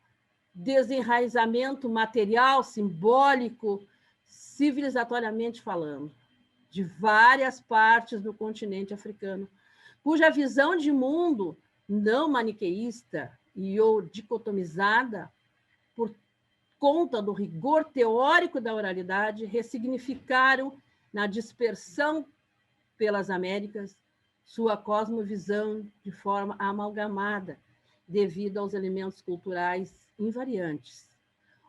desenraizamento material, simbólico, civilizatoriamente falando, de várias partes do continente africano, cuja visão de mundo não maniqueísta ou dicotomizada, por conta do rigor teórico da oralidade, ressignificaram na dispersão pelas Américas sua cosmovisão de forma amalgamada, devido aos elementos culturais invariantes,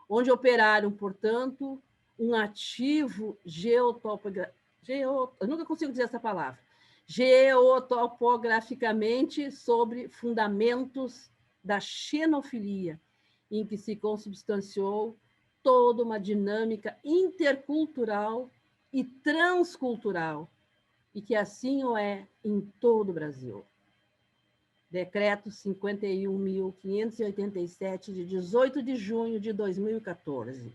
onde operaram, portanto, um ativo eu nunca consigo dizer essa palavra, geotopograficamente sobre fundamentos da xenofilia, em que se consubstanciou toda uma dinâmica intercultural e transcultural, e que assim o é em todo o Brasil. Decreto 51.587, de 18 de junho de 2014.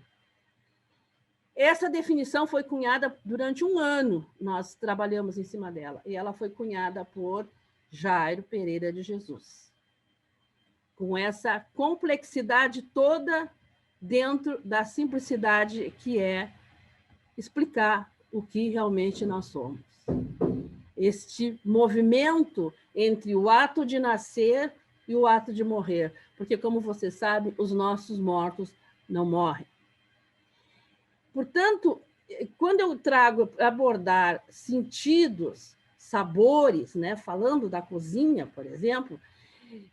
Essa definição foi cunhada durante um ano, nós trabalhamos em cima dela, e ela foi cunhada por Jairo Pereira de Jesus, com essa complexidade toda dentro da simplicidade que é explicar o que realmente nós somos. Este movimento entre o ato de nascer e o ato de morrer, porque, como você sabe, os nossos mortos não morrem. Portanto, quando eu trago abordar sentidos, sabores, né, falando da cozinha, por exemplo,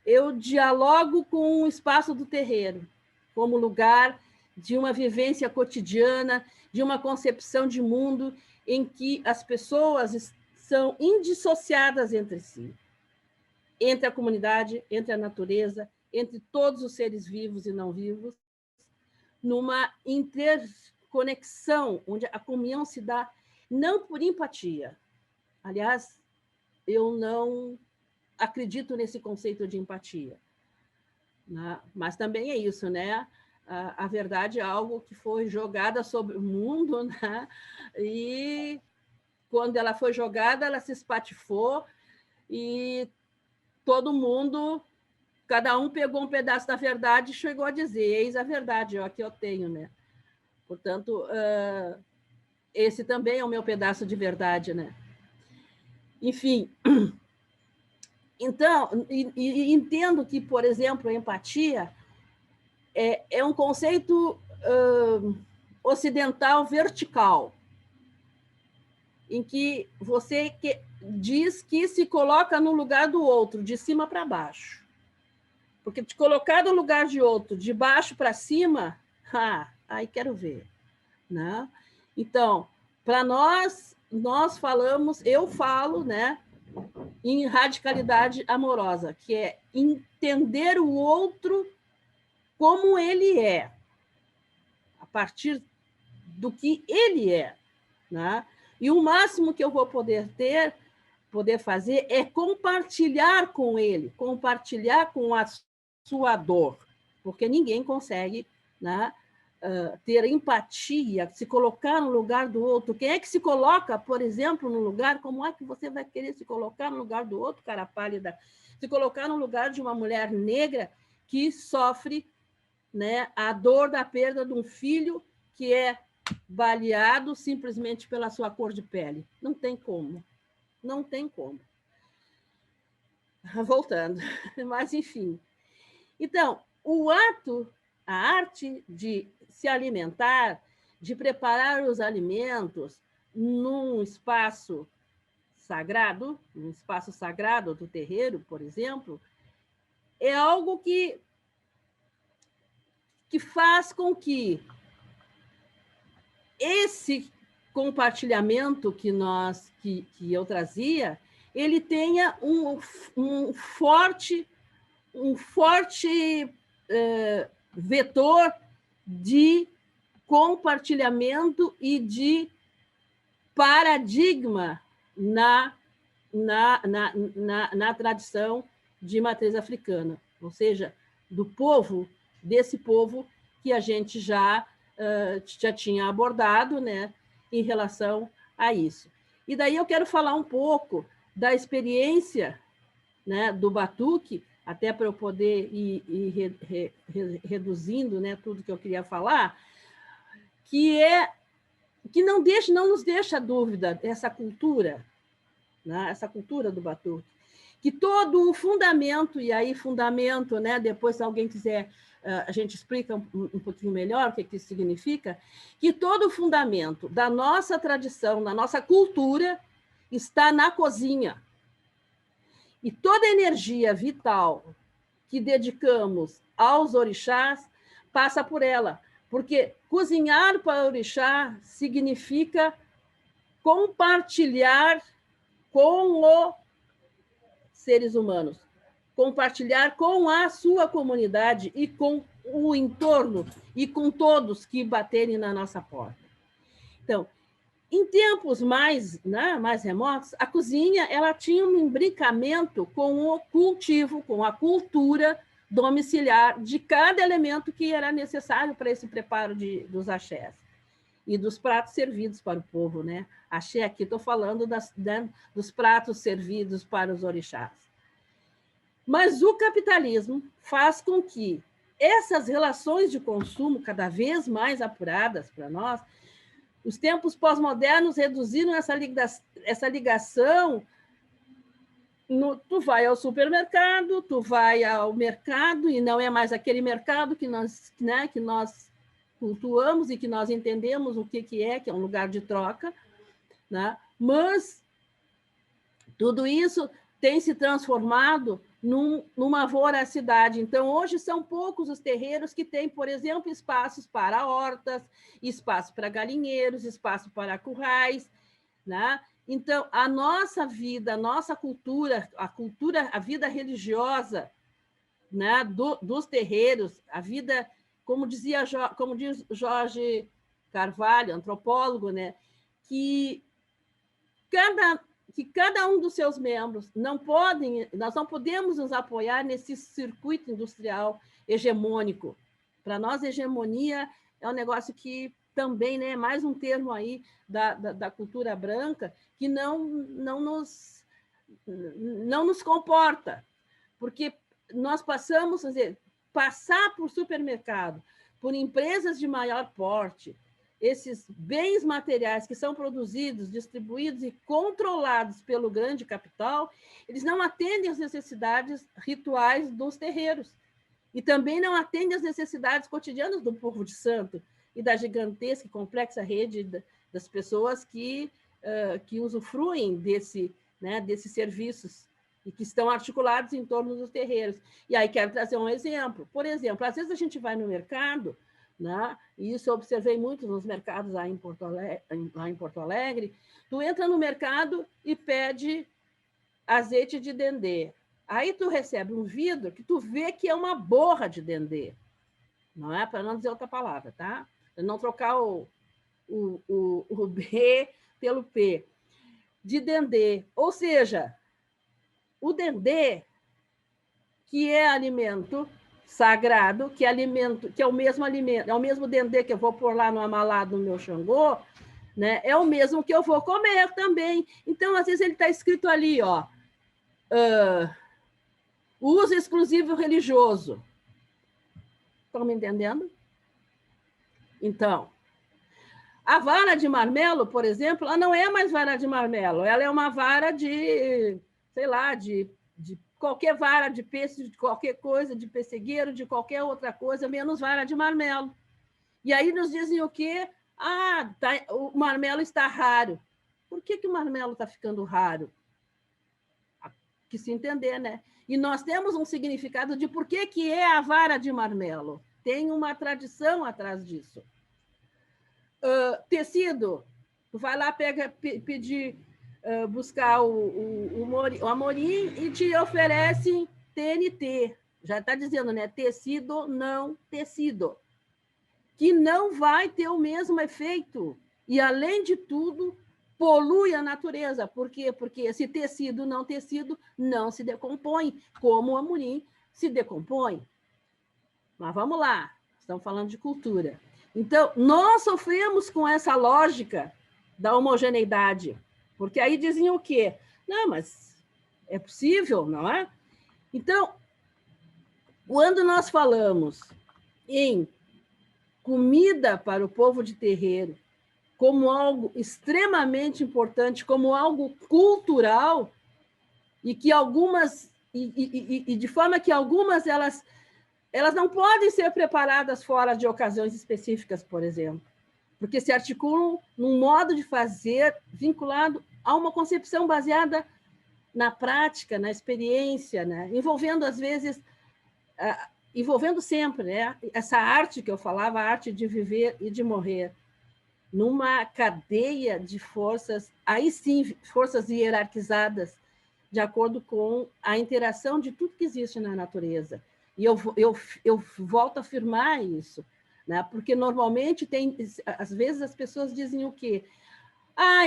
eu dialogo com o espaço do terreiro, como lugar de uma vivência cotidiana, de uma concepção de mundo em que as pessoas são indissociadas entre si, entre a comunidade, entre a natureza, entre todos os seres vivos e não vivos, numa interconexão, onde a comunhão se dá não por empatia. Aliás, eu não acredito nesse conceito de empatia, né? Mas também é isso, né? A verdade é algo que foi jogada sobre o mundo, né? E quando ela foi jogada, ela se espatifou e todo mundo, cada um pegou um pedaço da verdade e chegou a dizer, eis a verdade, ó, que eu tenho, né? Portanto, esse também é o meu pedaço de verdade, né? Enfim, então, entendo que, por exemplo, a empatia é um conceito ocidental vertical, em que você diz que se coloca no lugar do outro, de cima para baixo. Porque te colocar no lugar de outro, de baixo para cima, aí quero ver, né? Então, para nós falamos, eu falo, né, em radicalidade amorosa, que é entender o outro como ele é, a partir do que ele é, né? E o máximo que eu vou poder fazer é compartilhar com ele, compartilhar com a sua dor, porque ninguém consegue, né, ter empatia, se colocar no lugar do outro. Quem é que se coloca, por exemplo, no lugar? Como é que você vai querer se colocar no lugar do outro, cara pálida? Se colocar no lugar de uma mulher negra que sofre, né, a dor da perda de um filho que é baleado simplesmente pela sua cor de pele. Não tem como. Não tem como. Voltando. Mas, enfim. Então, a arte de se alimentar, de preparar os alimentos num espaço sagrado do terreiro, por exemplo, é algo que faz com que esse compartilhamento que eu trazia, ele tenha um forte vetor de compartilhamento e de paradigma na tradição de matriz africana, ou seja, desse povo que a gente já tinha abordado, né, em relação a isso. E daí eu quero falar um pouco da experiência, né, do batuque, até para eu poder ir reduzindo, né, tudo que eu queria falar, que não nos deixa dúvida essa cultura, né, essa cultura do batuque, que todo o fundamento, e aí fundamento, né, depois se alguém quiser, a gente explica um pouquinho melhor o que isso significa, que todo o fundamento da nossa tradição, da nossa cultura, está na cozinha. E toda a energia vital que dedicamos aos orixás passa por ela, porque cozinhar para o orixá significa compartilhar com os seres humanos, compartilhar com a sua comunidade e com o entorno e com todos que baterem na nossa porta. Então, em tempos mais remotos, a cozinha ela tinha um imbricamento com o cultivo, com a cultura domiciliar de cada elemento que era necessário para esse preparo dos axés e dos pratos servidos para o povo, né? Axé aqui, estou falando dos pratos servidos para os orixás. Mas o capitalismo faz com que essas relações de consumo cada vez mais apuradas para nós, os tempos pós-modernos reduziram essa ligação. Tu vai ao supermercado, tu vai ao mercado, e não é mais aquele mercado que nós cultuamos e que nós entendemos o que é um lugar de troca, né? Mas tudo isso tem se transformado numa voracidade. Então, hoje são poucos os terreiros que têm, por exemplo, espaços para hortas, espaço para galinheiros, espaço para currais, né? Então, a nossa vida, a nossa cultura, a vida religiosa, né, dos terreiros, a vida, como diz Jorge Carvalho, antropólogo, né, que cada um dos seus membros nós não podemos nos apoiar nesse circuito industrial hegemônico. Para nós, hegemonia é um negócio que também, né, é mais um termo aí da cultura branca que não nos comporta, porque nós passamos, passar por supermercado, por empresas de maior porte, esses bens materiais que são produzidos, distribuídos e controlados pelo grande capital, eles não atendem às necessidades rituais dos terreiros. E também não atendem às necessidades cotidianas do povo de santo e da gigantesca e complexa rede das pessoas que usufruem desses serviços e que estão articulados em torno dos terreiros. E aí quero trazer um exemplo. Por exemplo, às vezes a gente vai no mercado, né? E isso eu observei muito nos mercados lá em Porto Alegre, tu entra no mercado e pede azeite de dendê. Aí tu recebe um vidro que tu vê que é uma borra de dendê. Não é? Para não dizer outra palavra, tá? Para não trocar o B pelo P. De dendê. Ou seja, o dendê, que é alimento sagrado, que é o mesmo alimento, é o mesmo dendê que eu vou pôr lá no amalado no meu Xangô, né? É o mesmo que eu vou comer também. Então, às vezes, ele está escrito ali, ó, uso exclusivo religioso. Estão me entendendo? Então, a vara de marmelo, por exemplo, ela não é mais vara de marmelo, ela é uma vara de, sei lá, de qualquer vara de peixe, de qualquer coisa, de pessegueiro, de qualquer outra coisa, menos vara de marmelo. E aí nos dizem o quê? O marmelo está raro. Por que o marmelo está ficando raro? Que se entender, né? E nós temos um significado de por que é a vara de marmelo. Tem uma tradição atrás disso. Tecido. Tu vai lá, pedir... buscar o Amorim e te oferecem TNT. Já está dizendo, né? Tecido, não tecido. Que não vai ter o mesmo efeito. E, além de tudo, polui a natureza. Por quê? Porque esse tecido não se decompõe, como o Amorim se decompõe. Mas vamos lá, estamos falando de cultura. Então, nós sofremos com essa lógica da homogeneidade. Porque aí diziam o quê? Não, mas é possível, não é? Então, quando nós falamos em comida para o povo de terreiro como algo extremamente importante, como algo cultural, e que algumas, e de forma que algumas elas não podem ser preparadas fora de ocasiões específicas, por exemplo, porque se articulam num modo de fazer vinculado a uma concepção baseada na prática, na experiência, né? Envolvendo, às vezes, envolvendo sempre, né? Essa arte que eu falava, a arte de viver e de morrer, numa cadeia de forças, aí sim, forças hierarquizadas, de acordo com a interação de tudo que existe na natureza. E eu volto a afirmar isso, né? Porque normalmente às vezes as pessoas dizem o quê?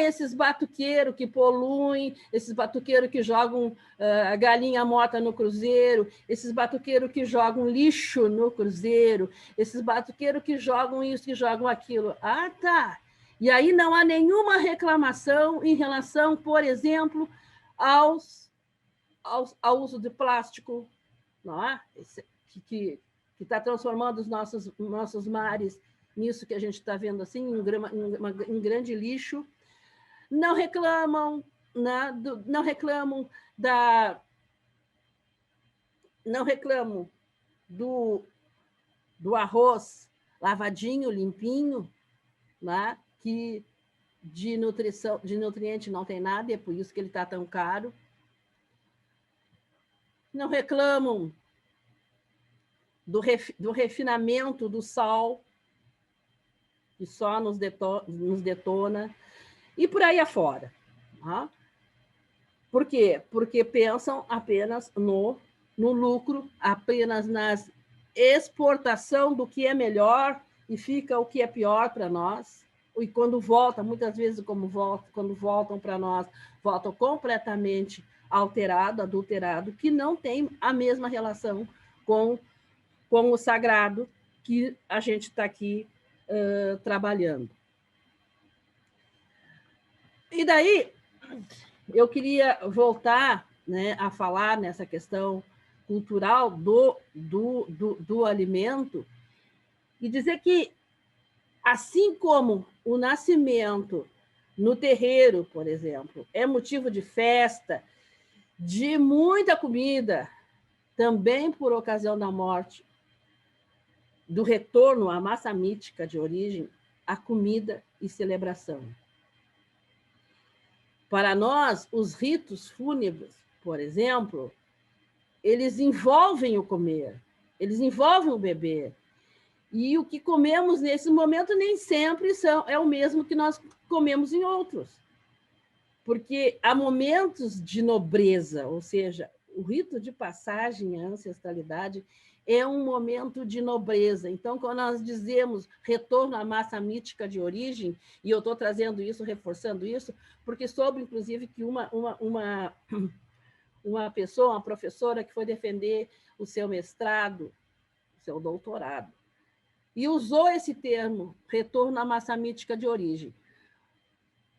Esses batuqueiros que poluem, esses batuqueiros que jogam a galinha morta no cruzeiro, esses batuqueiros que jogam lixo no cruzeiro, esses batuqueiros que jogam isso, que jogam aquilo. Tá. E aí não há nenhuma reclamação em relação, por exemplo, ao uso de plástico, não é? Que está transformando os nossos mares nisso que a gente está vendo assim, um grande lixo. Não reclamam, né, não reclamam do arroz lavadinho, limpinho, né? Que de nutrição, de nutriente não tem nada, e é por isso que ele está tão caro. Não reclamam do refinamento do sal, que só nos detona, e por aí afora. Tá? Por quê? Porque pensam apenas no lucro, apenas na exportação do que é melhor e fica o que é pior para nós. E quando volta, muitas vezes, quando voltam para nós, voltam completamente alterado, adulterado, que não tem a mesma relação com o sagrado que a gente está aqui trabalhando. E daí, eu queria voltar, né, a falar nessa questão cultural do alimento e dizer que, assim como o nascimento no terreiro, por exemplo, é motivo de festa, de muita comida, também por ocasião da morte, do retorno à massa mítica de origem, a comida e celebração. Para nós, os ritos fúnebres, por exemplo, eles envolvem o comer, eles envolvem o beber. E o que comemos nesse momento nem sempre é o mesmo que nós comemos em outros. Porque há momentos de nobreza, ou seja, o rito de passagem à ancestralidade é um momento de nobreza. Então, quando nós dizemos retorno à massa mítica de origem, e eu estou trazendo isso, reforçando isso, porque soube, inclusive, que uma pessoa, uma professora que foi defender o seu mestrado, o seu doutorado, e usou esse termo, retorno à massa mítica de origem,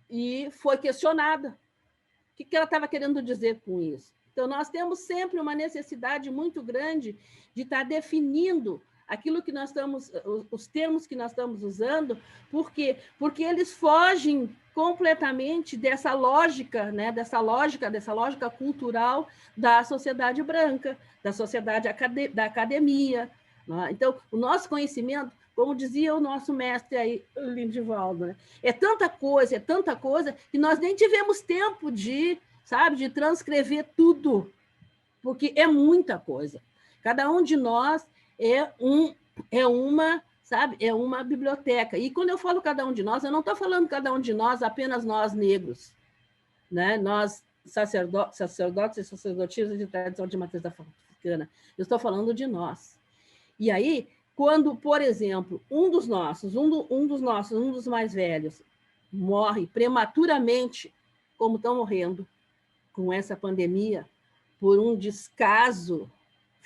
e foi questionada. O que ela estava querendo dizer com isso? Então, nós temos sempre uma necessidade muito grande de estar definindo aquilo que nós estamos, os termos que nós estamos usando, por quê? Porque eles fogem completamente dessa lógica, né? dessa lógica cultural da sociedade branca, da sociedade da academia. Né? Então, o nosso conhecimento, como dizia o nosso mestre aí, Lindivaldo, né? é tanta coisa, que nós nem tivemos tempo de transcrever tudo, porque é muita coisa. Cada um de nós é uma biblioteca. E quando eu falo cada um de nós, eu não estou falando cada um de nós, apenas nós negros, né? Nós sacerdotes e sacerdotisas de tradição de matriz africana. Eu estou falando de nós. E aí, quando, por exemplo, um dos mais velhos, morre prematuramente, como estão morrendo com essa pandemia, por um descaso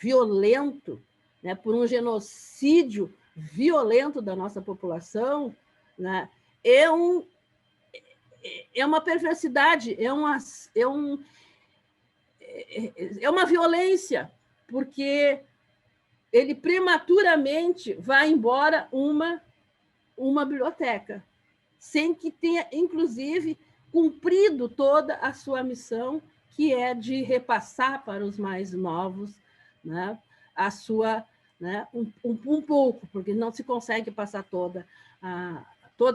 violento, né, por um genocídio violento da nossa população, né, é uma perversidade, é uma violência, porque ele prematuramente vai embora uma biblioteca, sem que tenha, inclusive, cumprido toda a sua missão, que é de repassar para os mais novos, né, a sua, né, um pouco, porque não se consegue passar todo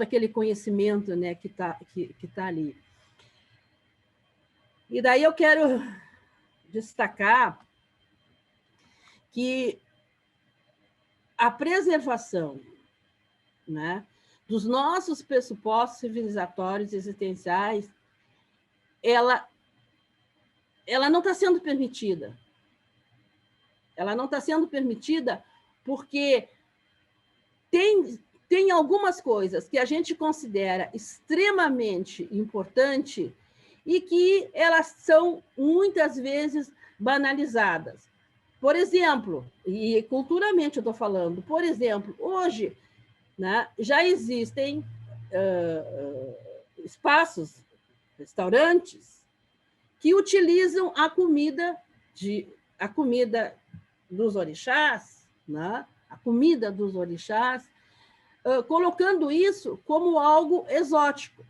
aquele conhecimento, né, que tá ali. E daí eu quero destacar que a preservação, né, dos nossos pressupostos civilizatórios e existenciais, ela não está sendo permitida. Ela não está sendo permitida porque tem algumas coisas que a gente considera extremamente importante e que elas são, muitas vezes, banalizadas. Por exemplo, e culturalmente eu estou falando, por exemplo, hoje, né, já existem espaços, restaurantes, que utilizam a comida dos orixás, né, a comida dos orixás, colocando isso como algo exótico.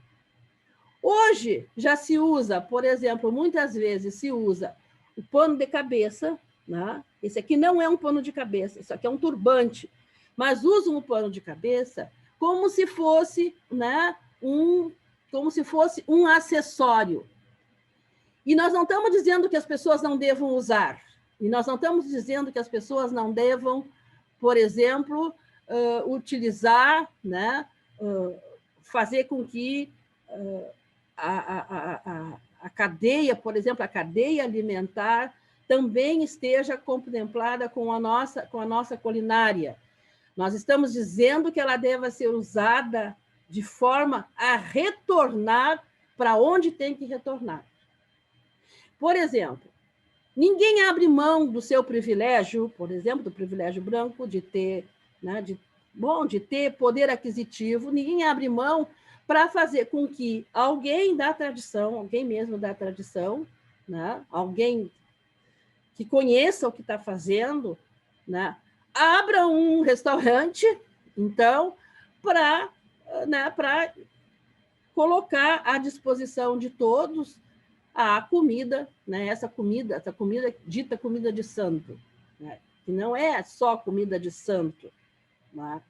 Hoje já se usa, por exemplo, muitas vezes se usa o pano de cabeça, né? Esse aqui não é um pano de cabeça, isso aqui é um turbante, mas usam o pano de cabeça como se fosse, né, como se fosse um acessório. E nós não estamos dizendo que as pessoas não devam usar, e nós não estamos dizendo que as pessoas não devam, por exemplo, utilizar, né, fazer com que a cadeia, por exemplo, a cadeia alimentar também esteja contemplada com a nossa culinária. Nós estamos dizendo que ela deva ser usada de forma a retornar para onde tem que retornar. Por exemplo, ninguém abre mão do seu privilégio, por exemplo, do privilégio branco, de ter, né, de ter poder aquisitivo, ninguém abre mão para fazer com que alguém da tradição, alguém mesmo da tradição, né, alguém que conheça o que está fazendo, né, abra um restaurante, então, para, né, colocar à disposição de todos a comida, né, essa comida dita comida de santo, né, que não é só comida de santo. Né?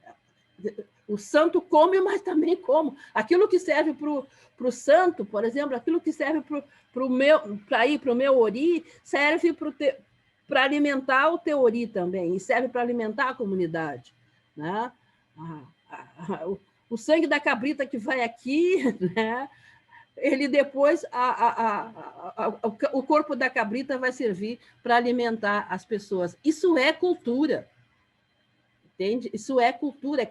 O santo come, mas também como. Aquilo que serve para o santo, por exemplo, aquilo que serve para o meu ori, serve para alimentar o teu ori também, e serve para alimentar a comunidade. Né? O sangue da cabrita que vai aqui, né? Ele depois, o corpo da cabrita vai servir para alimentar as pessoas. Isso é cultura. Entende? Isso é cultura,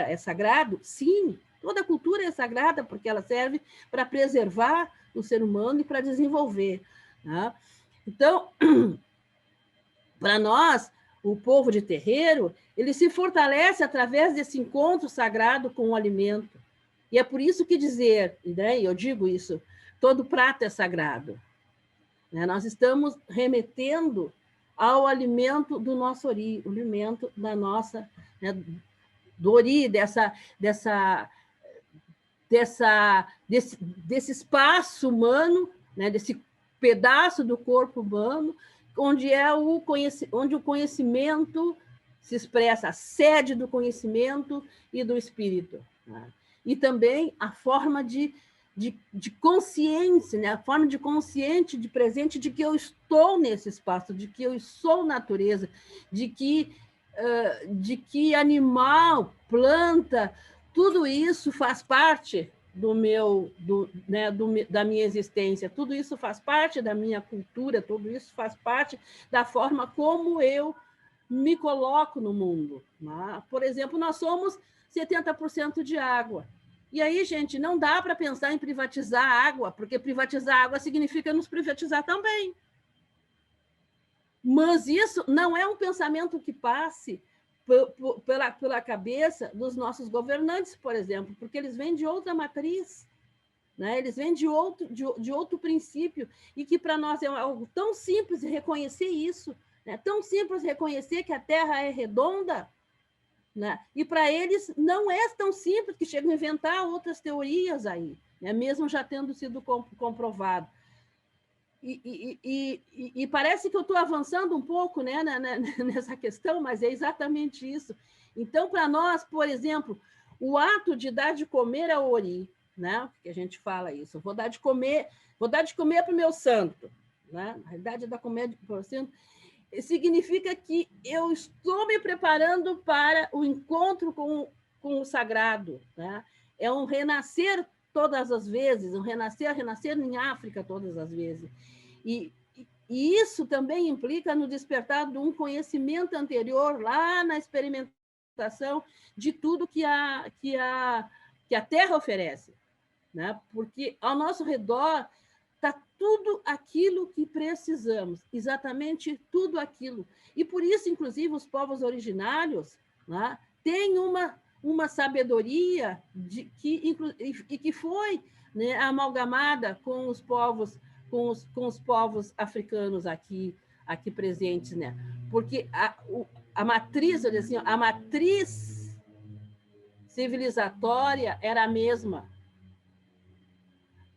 é sagrado? Sim, toda cultura é sagrada, porque ela serve para preservar o ser humano e para desenvolver. Né? Então, para nós, o povo de terreiro, ele se fortalece através desse encontro sagrado com o alimento. E é por isso que dizer, né, e eu digo isso, todo prato é sagrado. Né? Nós estamos remetendo ao alimento do nosso ori, o alimento da nossa, né, do ori, desse espaço humano, né, desse pedaço do corpo humano, onde o conhecimento se expressa, a sede do conhecimento e do espírito. Né? E também a forma de consciência, né? A forma de consciente, de presente, de que eu estou nesse espaço, de que eu sou natureza, de que animal, planta, tudo isso faz parte da minha existência, tudo isso faz parte da minha cultura, tudo isso faz parte da forma como eu me coloco no mundo. Né? Por exemplo, nós somos 70% de água. E aí, gente, não dá para pensar em privatizar a água, porque privatizar a água significa nos privatizar também. Mas isso não é um pensamento que passe pela cabeça dos nossos governantes, por exemplo, porque eles vêm de outra matriz, né? Eles vêm de outro princípio, e que para nós é algo tão simples reconhecer isso, né? Tão simples reconhecer que a Terra é redonda, né? E para eles não é tão simples, que chegam a inventar outras teorias aí, né? Mesmo já tendo sido comprovado. E parece que eu estou avançando um pouco, né, nessa questão, mas é exatamente isso. Então, para nós, por exemplo, o ato de dar de comer ao ori, né, que a gente fala isso, vou dar de comer para o meu santo, né? Na realidade, dar comer para o santo significa que eu estou me preparando para o encontro com o sagrado, né? É um renascer todas as vezes, um renascer em África todas as vezes. E isso também implica no despertar de um conhecimento anterior lá na experimentação de tudo que a Terra oferece, né? Porque ao nosso redor está tudo aquilo que precisamos, exatamente tudo aquilo. E por isso, inclusive, os povos originários, né, têm uma sabedoria que foi, né, amalgamada com os povos africanos aqui presentes, né? Porque a matriz, assim, a matriz civilizatória era a mesma.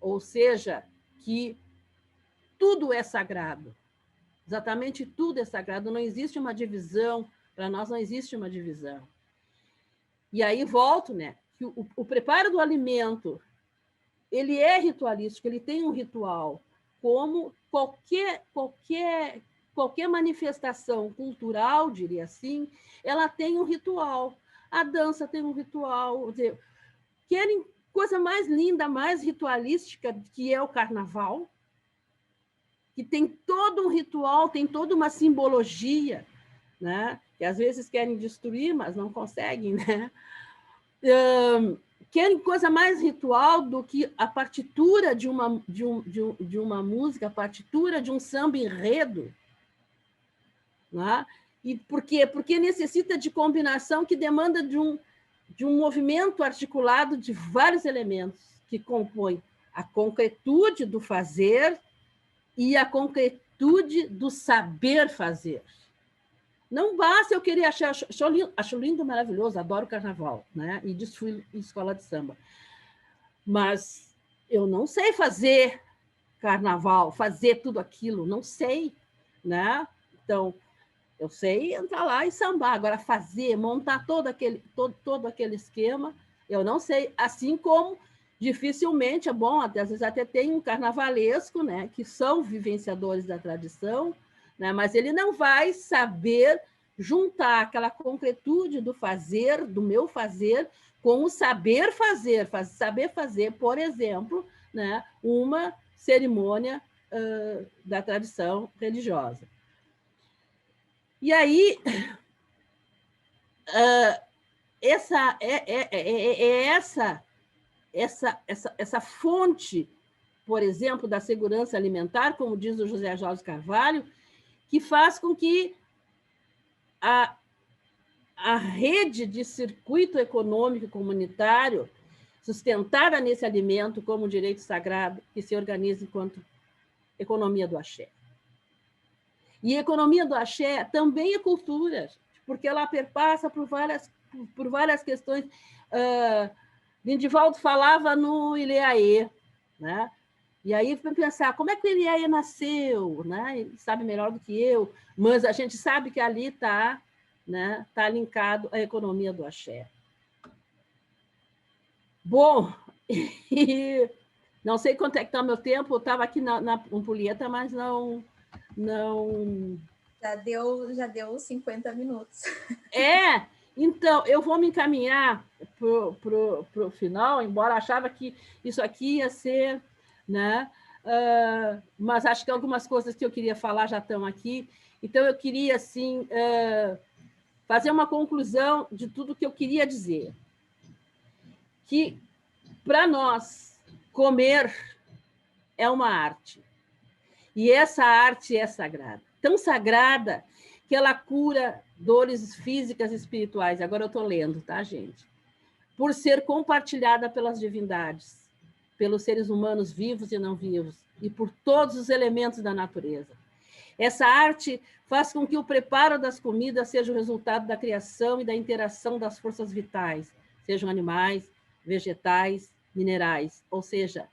Ou seja, que tudo é sagrado. Exatamente tudo é sagrado. Não existe uma divisão Para nós não existe uma divisão. E aí volto, né? Que o preparo do alimento, ele é ritualístico, ele tem um ritual, como qualquer manifestação cultural, diria assim, ela tem um ritual. A dança tem um ritual. Querem coisa mais linda, mais ritualística, que é o carnaval, que tem todo um ritual, tem toda uma simbologia, né? Que às vezes querem destruir, mas não conseguem, né? Querem coisa mais ritual do que a partitura de uma música, a partitura de um samba enredo. Né? E por quê? Porque necessita de combinação que demanda de um movimento articulado de vários elementos que compõem a concretude do fazer e a concretude do saber fazer. Não basta eu querer acho lindo, maravilhoso, adoro carnaval, né? E desfile em escola de samba. Mas eu não sei fazer carnaval, fazer tudo aquilo, não sei, né? Então, eu sei entrar lá e sambar, agora fazer, montar todo aquele esquema, eu não sei, assim como dificilmente, às vezes até tem um carnavalesco, né, que são vivenciadores da tradição, né, mas ele não vai saber juntar aquela concretude do fazer, do meu fazer, com o saber fazer, por exemplo, né, uma cerimônia da tradição religiosa. E aí, essa fonte, por exemplo, da segurança alimentar, como diz o José Jorge Carvalho, que faz com que a rede de circuito econômico comunitário sustentada nesse alimento como direito sagrado que se organiza enquanto economia do axé. E a economia do axé também é cultura, porque ela perpassa por várias questões. Lindivaldo falava no Ileaê, né? E aí foi pensar, como é que o Ileaê nasceu? Né? Ele sabe melhor do que eu, mas a gente sabe que ali está, né, tá linkado à economia do axé. Bom, e não sei quanto é que está o meu tempo, eu estava aqui na Ampulheta, mas não... Já deu 50 minutos. Então, eu vou me encaminhar para o final, embora achava que isso aqui ia ser, né? Mas acho que algumas coisas que eu queria falar já estão aqui. Então, eu queria, assim, fazer uma conclusão de tudo que eu queria dizer. Que, para nós, comer é uma arte. E essa arte é sagrada. Tão sagrada que ela cura dores físicas e espirituais. Agora eu estou lendo, tá, gente? Por ser compartilhada pelas divindades, pelos seres humanos vivos e não vivos, e por todos os elementos da natureza. Essa arte faz com que o preparo das comidas seja o resultado da criação e da interação das forças vitais, sejam animais, vegetais, minerais, ou seja,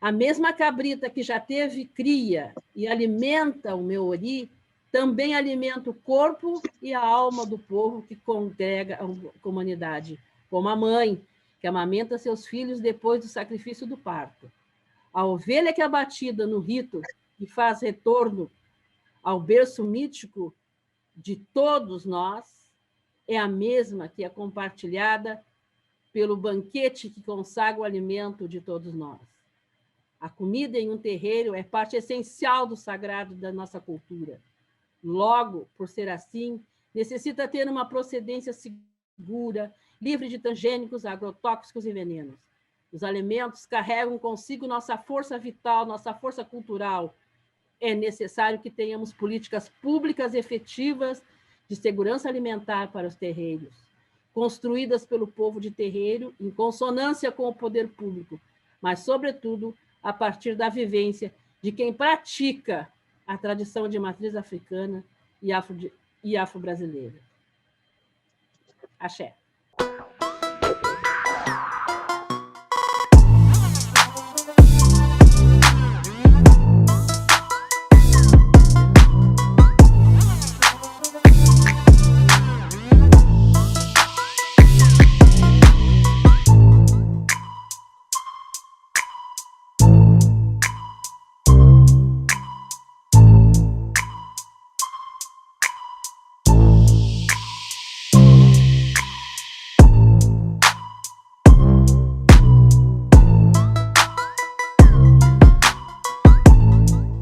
a mesma cabrita que já teve cria e alimenta o meu ori, também alimenta o corpo e a alma do povo que congrega a comunidade, como a mãe, que amamenta seus filhos depois do sacrifício do parto. A ovelha que é abatida no rito e faz retorno ao berço mítico de todos nós é a mesma que é compartilhada pelo banquete que consagra o alimento de todos nós. A comida em um terreiro é parte essencial do sagrado da nossa cultura. Logo, por ser assim, necessita ter uma procedência segura, livre de transgênicos, agrotóxicos e venenos. Os alimentos carregam consigo nossa força vital, nossa força cultural. É necessário que tenhamos políticas públicas efetivas de segurança alimentar para os terreiros, construídas pelo povo de terreiro, em consonância com o poder público, mas, sobretudo, a partir da vivência de quem pratica a tradição de matriz africana e afro-brasileira. Axé.